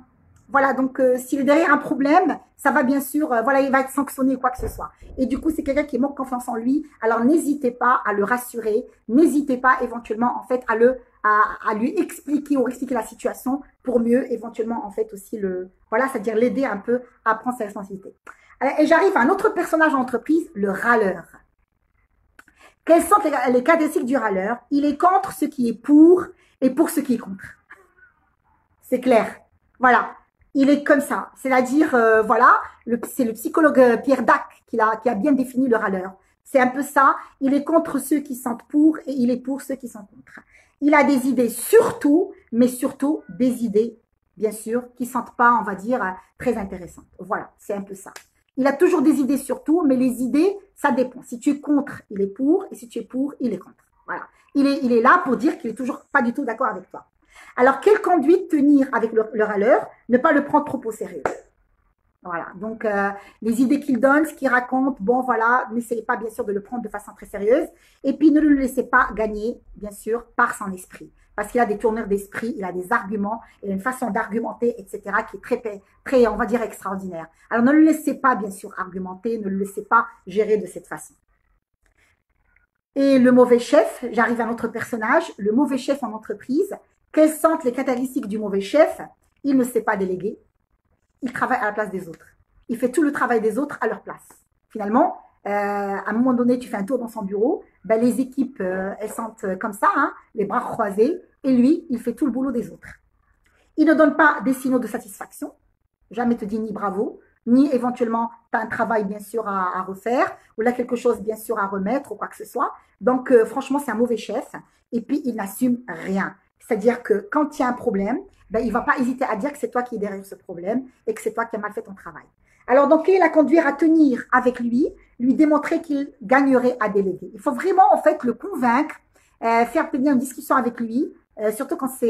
voilà, donc s'il est derrière un problème, ça va bien sûr, voilà, il va être sanctionné ou quoi que ce soit. Et du coup, c'est quelqu'un qui manque confiance en lui. Alors, n'hésitez pas à le rassurer. N'hésitez pas éventuellement, en fait, à lui expliquer ou expliquer la situation pour mieux, éventuellement, en fait, aussi voilà, c'est-à-dire l'aider un peu à prendre ses responsabilités. Et j'arrive à un autre personnage en entreprise, le râleur. Quelles sont les caractéristiques du râleur? Il est contre ce qui est pour et pour ce qui est contre. C'est clair. Voilà. Il est comme ça. C'est-à-dire, voilà, c'est le psychologue Pierre Dac qui a bien défini le râleur. C'est un peu ça. Il est contre ceux qui sont pour et il est pour ceux qui sont contre. Il a des idées surtout, mais surtout des idées, bien sûr, qui ne sont pas, on va dire, très intéressantes. Voilà, c'est un peu ça. Il a toujours des idées surtout, mais les idées, ça dépend. Si tu es contre, il est pour, et si tu es pour, il est contre. Voilà. Il est là pour dire qu'il est toujours pas du tout d'accord avec toi. Alors, quelle conduite tenir avec le râleur? Ne pas le prendre trop au sérieux. Voilà, donc les idées qu'il donne, ce qu'il raconte, bon voilà, n'essayez pas bien sûr de le prendre de façon très sérieuse. Et puis ne le laissez pas gagner, bien sûr, par son esprit. Parce qu'il a des tournures d'esprit, il a des arguments, il a une façon d'argumenter, etc., qui est très, on va dire, extraordinaire. Alors ne le laissez pas, bien sûr, argumenter, ne le laissez pas gérer de cette façon. Et le mauvais chef, j'arrive à un autre personnage, le mauvais chef en entreprise. Quelles sont les caractéristiques du mauvais chef? Il ne sait pas déléguer. Il travaille à la place des autres. Il fait tout le travail des autres à leur place. Finalement, à un moment donné, tu fais un tour dans son bureau, ben, les équipes, elles sont comme ça, hein, les bras croisés, et lui, il fait tout le boulot des autres. Il ne donne pas des signaux de satisfaction, jamais te dit ni bravo, ni éventuellement tu as un travail bien sûr à refaire, ou là quelque chose bien sûr à remettre, ou quoi que ce soit. Donc franchement, c'est un mauvais chef, et puis il n'assume rien. C'est-à-dire que quand il y a un problème, ben, il ne va pas hésiter à dire que c'est toi qui es derrière ce problème et que c'est toi qui as mal fait ton travail. Alors, donc, il la conduire à tenir avec lui démontrer qu'il gagnerait à déléguer. Il faut vraiment, en fait, le convaincre, faire bien une discussion avec lui, surtout quand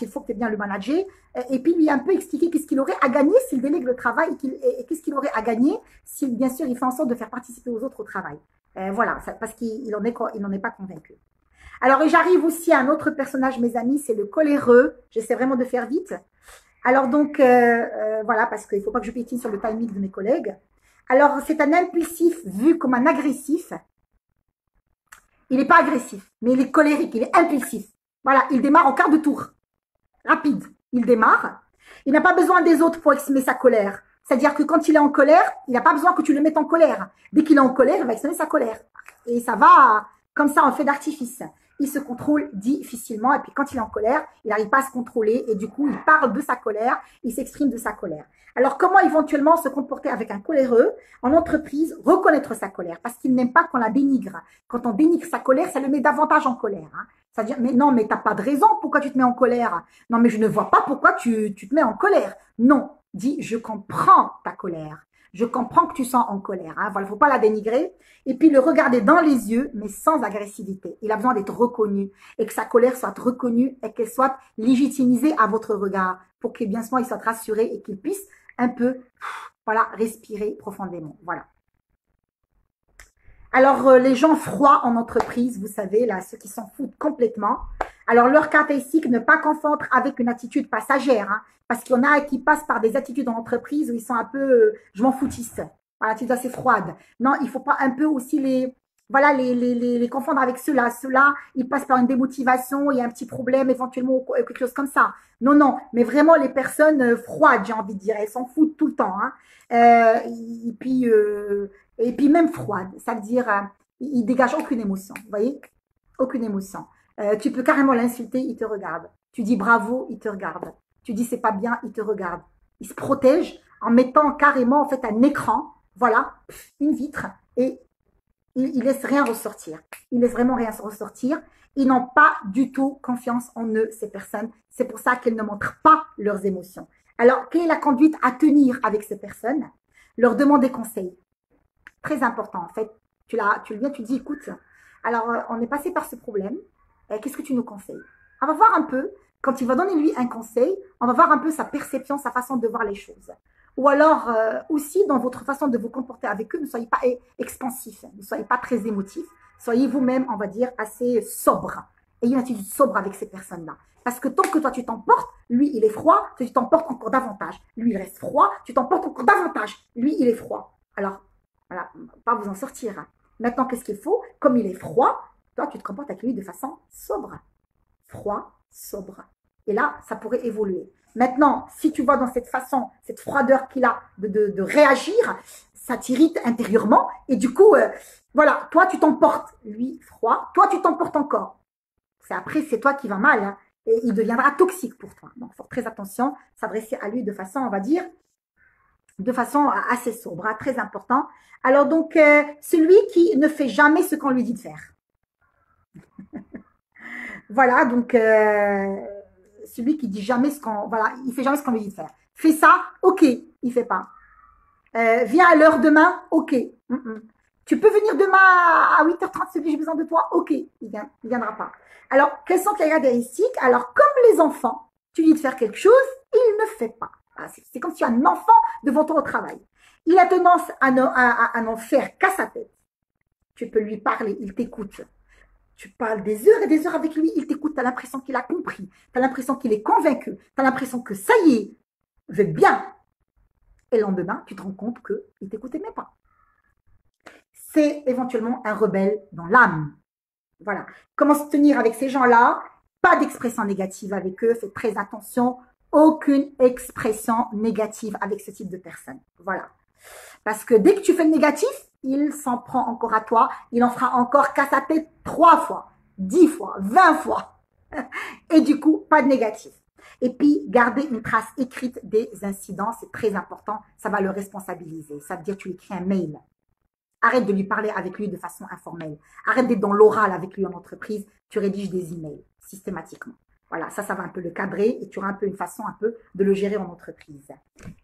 il faut que tu es bien le manager, et puis lui un peu expliquer qu'est-ce qu'il aurait à gagner s'il délègue le travail et qu'est-ce qu'il aurait à gagner s'il, bien sûr, il fait en sorte de faire participer aux autres au travail. Voilà, parce qu'il n'en est pas convaincu. Alors, et j'arrive aussi à un autre personnage, mes amis, c'est le coléreux. J'essaie vraiment de faire vite. Alors, donc, voilà, parce qu'il ne faut pas que je piétine sur le timing de mes collègues. Alors, c'est un impulsif vu comme un agressif. Il n'est pas agressif, mais il est colérique, il est impulsif. Voilà, il démarre en quart de tour. Rapide, il démarre. Il n'a pas besoin des autres pour exprimer sa colère. C'est-à-dire que quand il est en colère, il n'a pas besoin que tu le mettes en colère. Dès qu'il est en colère, il va exprimer sa colère. Et ça va comme ça en fait d'artifice. Il se contrôle difficilement et puis quand il est en colère, il n'arrive pas à se contrôler et du coup, il parle de sa colère, il s'exprime de sa colère. Alors, comment éventuellement se comporter avec un coléreux en entreprise, reconnaître sa colère parce qu'il n'aime pas qu'on la dénigre. Quand on dénigre sa colère, ça le met davantage en colère. Hein. C'est-à-dire, mais non, mais tu n'as pas de raison pourquoi tu te mets en colère. Non, mais je ne vois pas pourquoi tu te mets en colère. Non, dis, je comprends ta colère. Je comprends que tu sens en colère. Hein. Voilà, il ne faut pas la dénigrer. Et puis le regarder dans les yeux, mais sans agressivité. Il a besoin d'être reconnu et que sa colère soit reconnue et qu'elle soit légitimisée à votre regard pour que bien souvent il soit rassuré et qu'il puisse un peu, voilà, respirer profondément. Voilà. Alors, les gens froids en entreprise, vous savez, là, ceux qui s'en foutent complètement. Alors, leur caractéristique, ne pas confondre avec une attitude passagère, hein, parce qu'il y en a qui passent par des attitudes en entreprise où ils sont un peu, je m'en foutisse, une attitude assez froide. Non, il ne faut pas un peu aussi voilà, les confondre avec ceux-là. Ceux-là, ils passent par une démotivation, il y a un petit problème éventuellement ou quelque chose comme ça. Non, non, mais vraiment les personnes froides, j'ai envie de dire, elles s'en foutent tout le temps. Hein. Et puis, même froides, ça veut dire, ils dégagent aucune émotion, vous voyez? Aucune émotion. Tu peux carrément l'insulter, il te regarde. Tu dis bravo, il te regarde. Tu dis c'est pas bien, il te regarde. Il se protège en mettant carrément en fait un écran, voilà, une vitre, et il laisse rien ressortir. Il laisse vraiment rien ressortir. Ils n'ont pas du tout confiance en eux, ces personnes. C'est pour ça qu'elles ne montrent pas leurs émotions. Alors, quelle est la conduite à tenir avec ces personnes? Leur demander conseil. Très important, en fait. Tu le viens, tu dis, écoute, alors, on est passé par ce problème. Qu'est-ce que tu nous conseilles? On va voir un peu, quand il va donner lui un conseil, on va voir un peu sa perception, sa façon de voir les choses. Ou alors, aussi, dans votre façon de vous comporter avec eux, ne soyez pas expansif, ne soyez pas très émotif. Soyez vous-même, on va dire, assez sobre. Ayez une attitude sobre avec ces personnes-là. Parce que tant que toi, tu t'emportes, lui, il est froid, tu t'emportes encore davantage. Lui, il reste froid, tu t'emportes encore davantage. Lui, il est froid. Alors, voilà, on ne va pas vous en sortir. Hein. Maintenant, qu'est-ce qu'il faut? Comme il est froid, toi, tu te comportes avec lui de façon sobre. Froid, sobre. Et là, ça pourrait évoluer. Maintenant, si tu vois dans cette façon, cette froideur qu'il a de réagir, ça t'irrite intérieurement. Et du coup, voilà, toi, tu t'emportes. Lui, froid. Toi, tu t'emportes encore. Après, c'est toi qui vas mal. Hein, et il deviendra toxique pour toi. Donc, il faut faire très attention, s'adresser à lui de façon, on va dire, de façon assez sobre, hein, très important. Alors donc, celui qui ne fait jamais ce qu'on lui dit de faire. Voilà, donc celui qui dit jamais ce qu'on, voilà, il fait jamais ce qu'on lui dit de faire. Fais ça, ok, il fait pas. Viens à l'heure demain, ok. Tu peux venir demain à 8h30 si j'ai besoin de toi, ok, il viendra pas. Alors, quelles sont les caractéristiques? Alors, comme les enfants, tu lui dis de faire quelque chose, il ne fait pas. C'est comme si tu as un enfant devant toi au travail. Il a tendance à n'en faire qu'à sa tête. Tu peux lui parler, il t'écoute. Tu parles des heures et des heures avec lui, il t'écoute, tu as l'impression qu'il a compris, tu as l'impression qu'il est convaincu, tu as l'impression que ça y est, vous êtes bien. Et le lendemain, tu te rends compte qu'il ne t'écoutait même pas. C'est éventuellement un rebelle dans l'âme. Voilà. Comment se tenir avec ces gens-là? Pas d'expression négative avec eux, faites très attention. Aucune expression négative avec ce type de personnes. Voilà. Parce que dès que tu fais le négatif, il s'en prend encore à toi. Il en fera encore qu'à sa tête 3 fois, 10 fois, 20 fois. Et du coup, pas de négatif. Et puis, garder une trace écrite des incidents, c'est très important. Ça va le responsabiliser. Ça veut dire que tu écris un mail. Arrête de lui parler avec lui de façon informelle. Arrête d'être dans l'oral avec lui en entreprise. Tu rédiges des emails systématiquement. Voilà, ça va un peu le cadrer et tu auras un peu une façon un peu de le gérer en entreprise.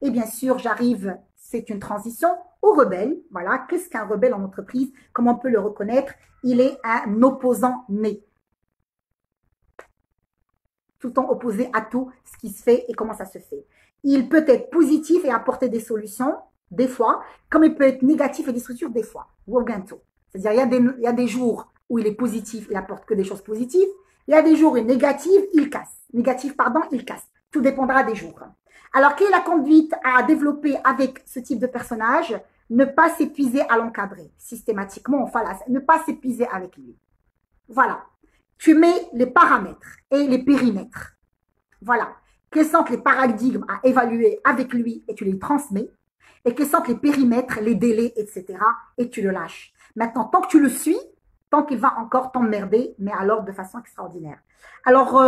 Et bien sûr, j'arrive, c'est une transition au rebelle. Voilà, qu'est-ce qu'un rebelle en entreprise? Comment on peut le reconnaître? Il est un opposant né. Tout le temps opposé à tout ce qui se fait et comment ça se fait. Il peut être positif et apporter des solutions, des fois, comme il peut être négatif et destructeur des fois, ou bientôt. C'est-à-dire, il y a des jours où il est positif, il apporte que des choses positives. Il y a des jours où il est négatif, il casse. Négatif, pardon, il casse. Tout dépendra des jours. Alors, quelle est la conduite à développer avec ce type de personnage? Ne pas s'épuiser à l'encadrer. Systématiquement, enfin, ne pas s'épuiser avec lui. Voilà. Tu mets les paramètres et les périmètres. Voilà. Quels sont les paradigmes à évaluer avec lui et tu les transmets? Et quels sont les périmètres, les délais, etc. et tu le lâches. Maintenant, tant que tu le suis, tant qu'il va encore t'emmerder, mais alors de façon extraordinaire. Alors,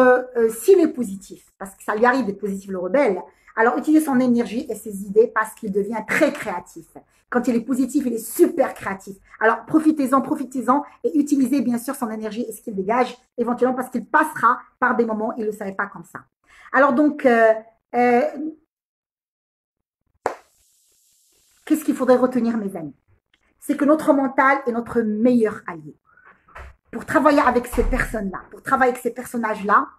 s'il est positif, parce que ça lui arrive d'être positif le rebelle, alors utilise son énergie et ses idées parce qu'il devient très créatif. Quand il est positif, il est super créatif. Alors, profitez-en et utilisez bien sûr son énergie et ce qu'il dégage, éventuellement parce qu'il passera par des moments où il ne le savait pas comme ça. Alors donc, qu'est-ce qu'il faudrait retenir, mes amis? C'est que notre mental est notre meilleur allié. Pour travailler avec ces personnes-là, pour travailler avec ces personnages-là,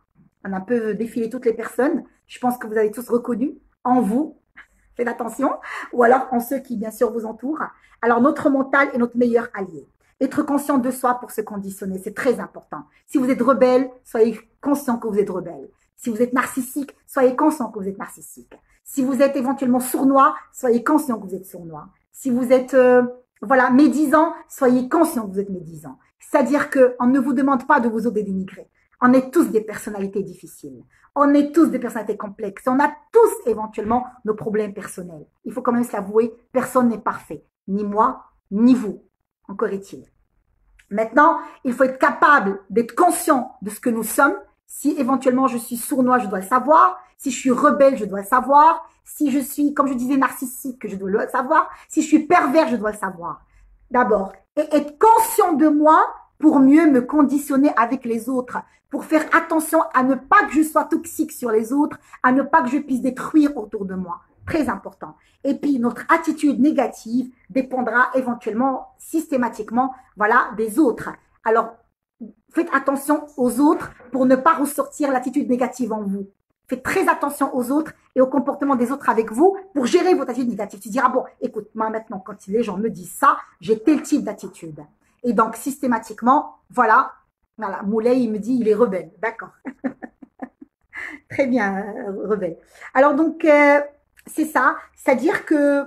on a un peu défilé toutes les personnes, je pense que vous avez tous reconnu en vous, faites attention, ou alors en ceux qui, bien sûr, vous entourent. Alors, notre mental est notre meilleur allié. Être conscient de soi pour se conditionner, c'est très important. Si vous êtes rebelle, soyez conscient que vous êtes rebelle. Si vous êtes narcissique, soyez conscient que vous êtes narcissique. Si vous êtes éventuellement sournois, soyez conscient que vous êtes sournois. Si vous êtes Voilà, médisant, soyez conscient que vous êtes médisant. C'est-à-dire qu'on ne vous demande pas de vous dénigrer. On est tous des personnalités difficiles. On est tous des personnalités complexes. On a tous éventuellement nos problèmes personnels. Il faut quand même s'avouer, personne n'est parfait. Ni moi, ni vous. Encore est-il. Maintenant, il faut être capable d'être conscient de ce que nous sommes. Si éventuellement je suis sournois, je dois le savoir. Si je suis rebelle, je dois le savoir. Si je suis, comme je disais, narcissique, je dois le savoir. Si je suis pervers, je dois le savoir. D'abord, et être conscient de moi pour mieux me conditionner avec les autres, pour faire attention à ne pas que je sois toxique sur les autres, à ne pas que je puisse détruire autour de moi. Très important. Et puis, notre attitude négative dépendra éventuellement, systématiquement, voilà, des autres. Alors, faites attention aux autres pour ne pas ressortir l'attitude négative en vous. Faites très attention aux autres et au comportement des autres avec vous pour gérer votre attitude négative. Tu diras, bon, écoute, moi maintenant, quand les gens me disent ça, j'ai tel type d'attitude. Et donc, systématiquement, voilà, Moulay, il me dit, il est rebelle. D'accord. Très bien, rebelle. Alors donc, c'est ça, c'est-à-dire que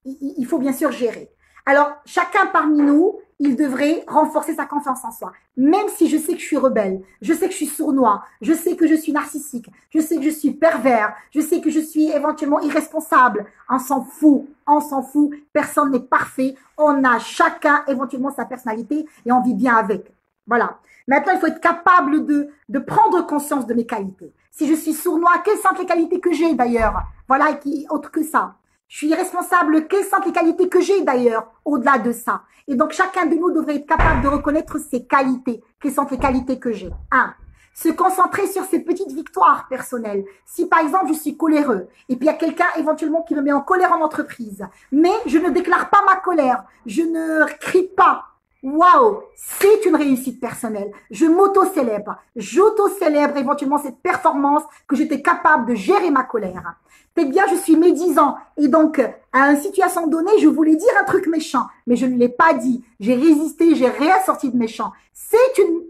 il faut bien sûr gérer. Alors, chacun parmi nous, il devrait renforcer sa confiance en soi. Même si je sais que je suis rebelle, je sais que je suis sournois, je sais que je suis narcissique, je sais que je suis pervers, je sais que je suis éventuellement irresponsable. On s'en fout, personne n'est parfait. On a chacun éventuellement sa personnalité et on vit bien avec. Voilà. Maintenant, il faut être capable de prendre conscience de mes qualités. Si je suis sournois, quelles sont les qualités que j'ai d'ailleurs? Voilà, et qui autre que ça. Je suis irresponsable, quelles sont les qualités que j'ai d'ailleurs au-delà de ça? Et donc, chacun de nous devrait être capable de reconnaître ses qualités. Quelles sont les qualités que j'ai? Un, se concentrer sur ses petites victoires personnelles. Si par exemple, je suis coléreux et puis il y a quelqu'un éventuellement qui me met en colère en entreprise, mais je ne déclare pas ma colère, je ne crie pas. Waouh, c'est une réussite personnelle. Je m'auto-célèbre. J'auto-célèbre éventuellement cette performance que j'étais capable de gérer ma colère. Peut-être bien, je suis médisant et donc à une situation donnée, je voulais dire un truc méchant, mais je ne l'ai pas dit. J'ai résisté, j'ai rien sorti de méchant. C'est une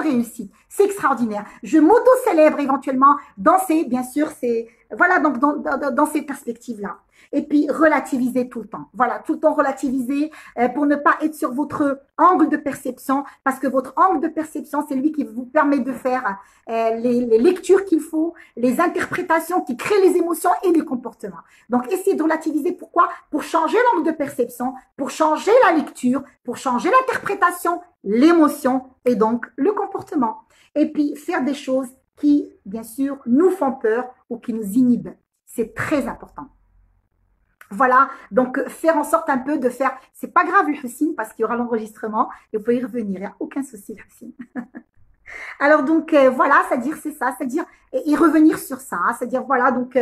réussite. C'est extraordinaire. Je m'auto-célèbre éventuellement dans ces, bien sûr, voilà, donc dans ces perspectives-là. Et puis, relativiser tout le temps. Voilà, tout le temps relativiser pour ne pas être sur votre angle de perception, parce que votre angle de perception, c'est lui qui vous permet de faire les lectures qu'il faut, les interprétations qui créent les émotions et les comportements. Donc, essayez de relativiser. Pourquoi? Pour changer l'angle de perception, pour changer la lecture, pour changer l'interprétation, l'émotion et donc le comportement. Et puis, faire des choses qui, bien sûr, nous font peur ou qui nous inhibent. C'est très important. Voilà, donc faire en sorte un peu de faire, c'est pas grave Hussein parce qu'il y aura l'enregistrement et vous pouvez y revenir, il n'y a aucun souci Hussein. Alors donc voilà, c'est-à-dire c'est ça, c'est-à-dire et revenir sur ça, hein, c'est-à-dire voilà donc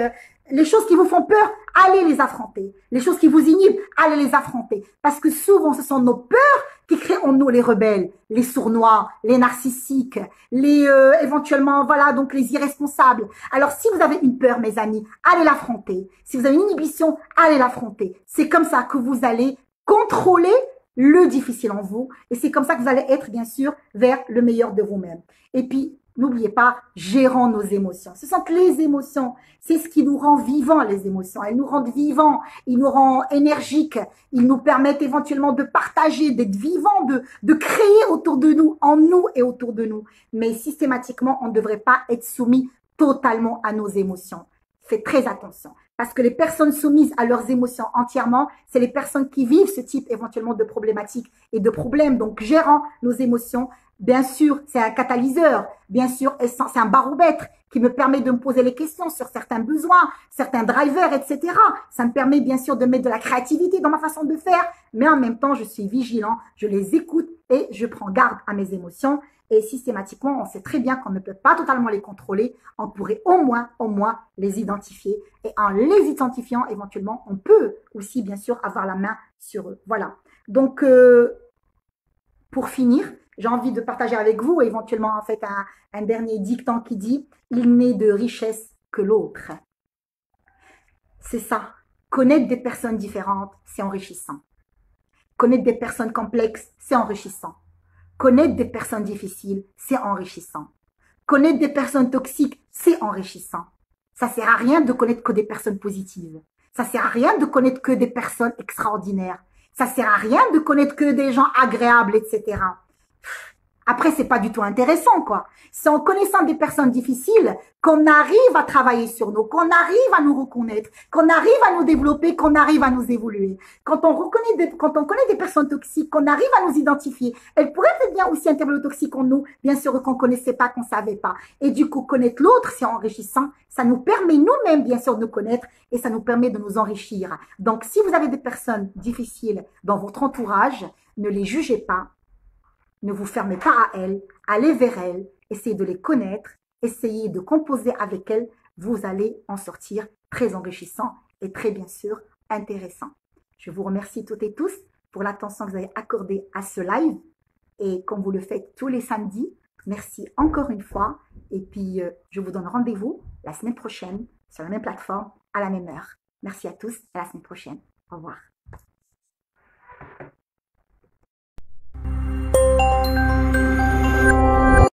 les choses qui vous font peur, allez les affronter. Les choses qui vous inhibent, allez les affronter. Parce que souvent ce sont nos peurs qui créent en nous les rebelles, les sournois, les narcissiques, les éventuellement voilà donc les irresponsables. Alors si vous avez une peur mes amis, allez l'affronter. Si vous avez une inhibition, allez l'affronter. C'est comme ça que vous allez contrôler le difficile en vous. Et c'est comme ça que vous allez être, bien sûr, vers le meilleur de vous-même. Et puis, n'oubliez pas, gérons nos émotions. Ce sont les émotions. C'est ce qui nous rend vivants, les émotions. Elles nous rendent vivants, ils nous rendent énergiques, ils nous permettent éventuellement de partager, d'être vivants, de créer autour de nous, en nous et autour de nous. Mais systématiquement, on ne devrait pas être soumis totalement à nos émotions. Faites très attention. Parce que les personnes soumises à leurs émotions entièrement, c'est les personnes qui vivent ce type éventuellement de problématiques et de problèmes. Donc, gérant nos émotions, bien sûr, c'est un catalyseur. Bien sûr, c'est un baromètre qui me permet de me poser les questions sur certains besoins, certains drivers, etc. Ça me permet bien sûr de mettre de la créativité dans ma façon de faire, mais en même temps, je suis vigilant, je les écoute et je prends garde à mes émotions. Et systématiquement, on sait très bien qu'on ne peut pas totalement les contrôler. On pourrait au moins les identifier. Et en les identifiant, éventuellement, on peut aussi, bien sûr, avoir la main sur eux. Voilà. Donc, pour finir, j'ai envie de partager avec vous éventuellement, en fait, un dernier dicton qui dit « Il n'est de richesse que l'autre ». C'est ça. Connaître des personnes différentes, c'est enrichissant. Connaître des personnes complexes, c'est enrichissant. Connaître des personnes difficiles, c'est enrichissant. Connaître des personnes toxiques, c'est enrichissant. Ça sert à rien de connaître que des personnes positives. Ça sert à rien de connaître que des personnes extraordinaires. Ça sert à rien de connaître que des gens agréables, etc. Après, c'est pas du tout intéressant, quoi. C'est en connaissant des personnes difficiles qu'on arrive à travailler sur nous, qu'on arrive à nous reconnaître, qu'on arrive à nous développer, qu'on arrive à nous évoluer. Quand on connaît des personnes toxiques, qu'on arrive à nous identifier, elles pourraient être bien aussi un tableau toxique en nous, bien sûr, qu'on connaissait pas, qu'on savait pas. Et du coup, connaître l'autre, c'est enrichissant. Ça nous permet nous-mêmes, bien sûr, de nous connaître et ça nous permet de nous enrichir. Donc, si vous avez des personnes difficiles dans votre entourage, ne les jugez pas. Ne vous fermez pas à elles, allez vers elles, essayez de les connaître, essayez de composer avec elles, vous allez en sortir très enrichissant et très bien sûr intéressant. Je vous remercie toutes et tous pour l'attention que vous avez accordée à ce live et comme vous le faites tous les samedis, merci encore une fois et puis je vous donne rendez-vous la semaine prochaine sur la même plateforme à la même heure. Merci à tous et à la semaine prochaine. Au revoir.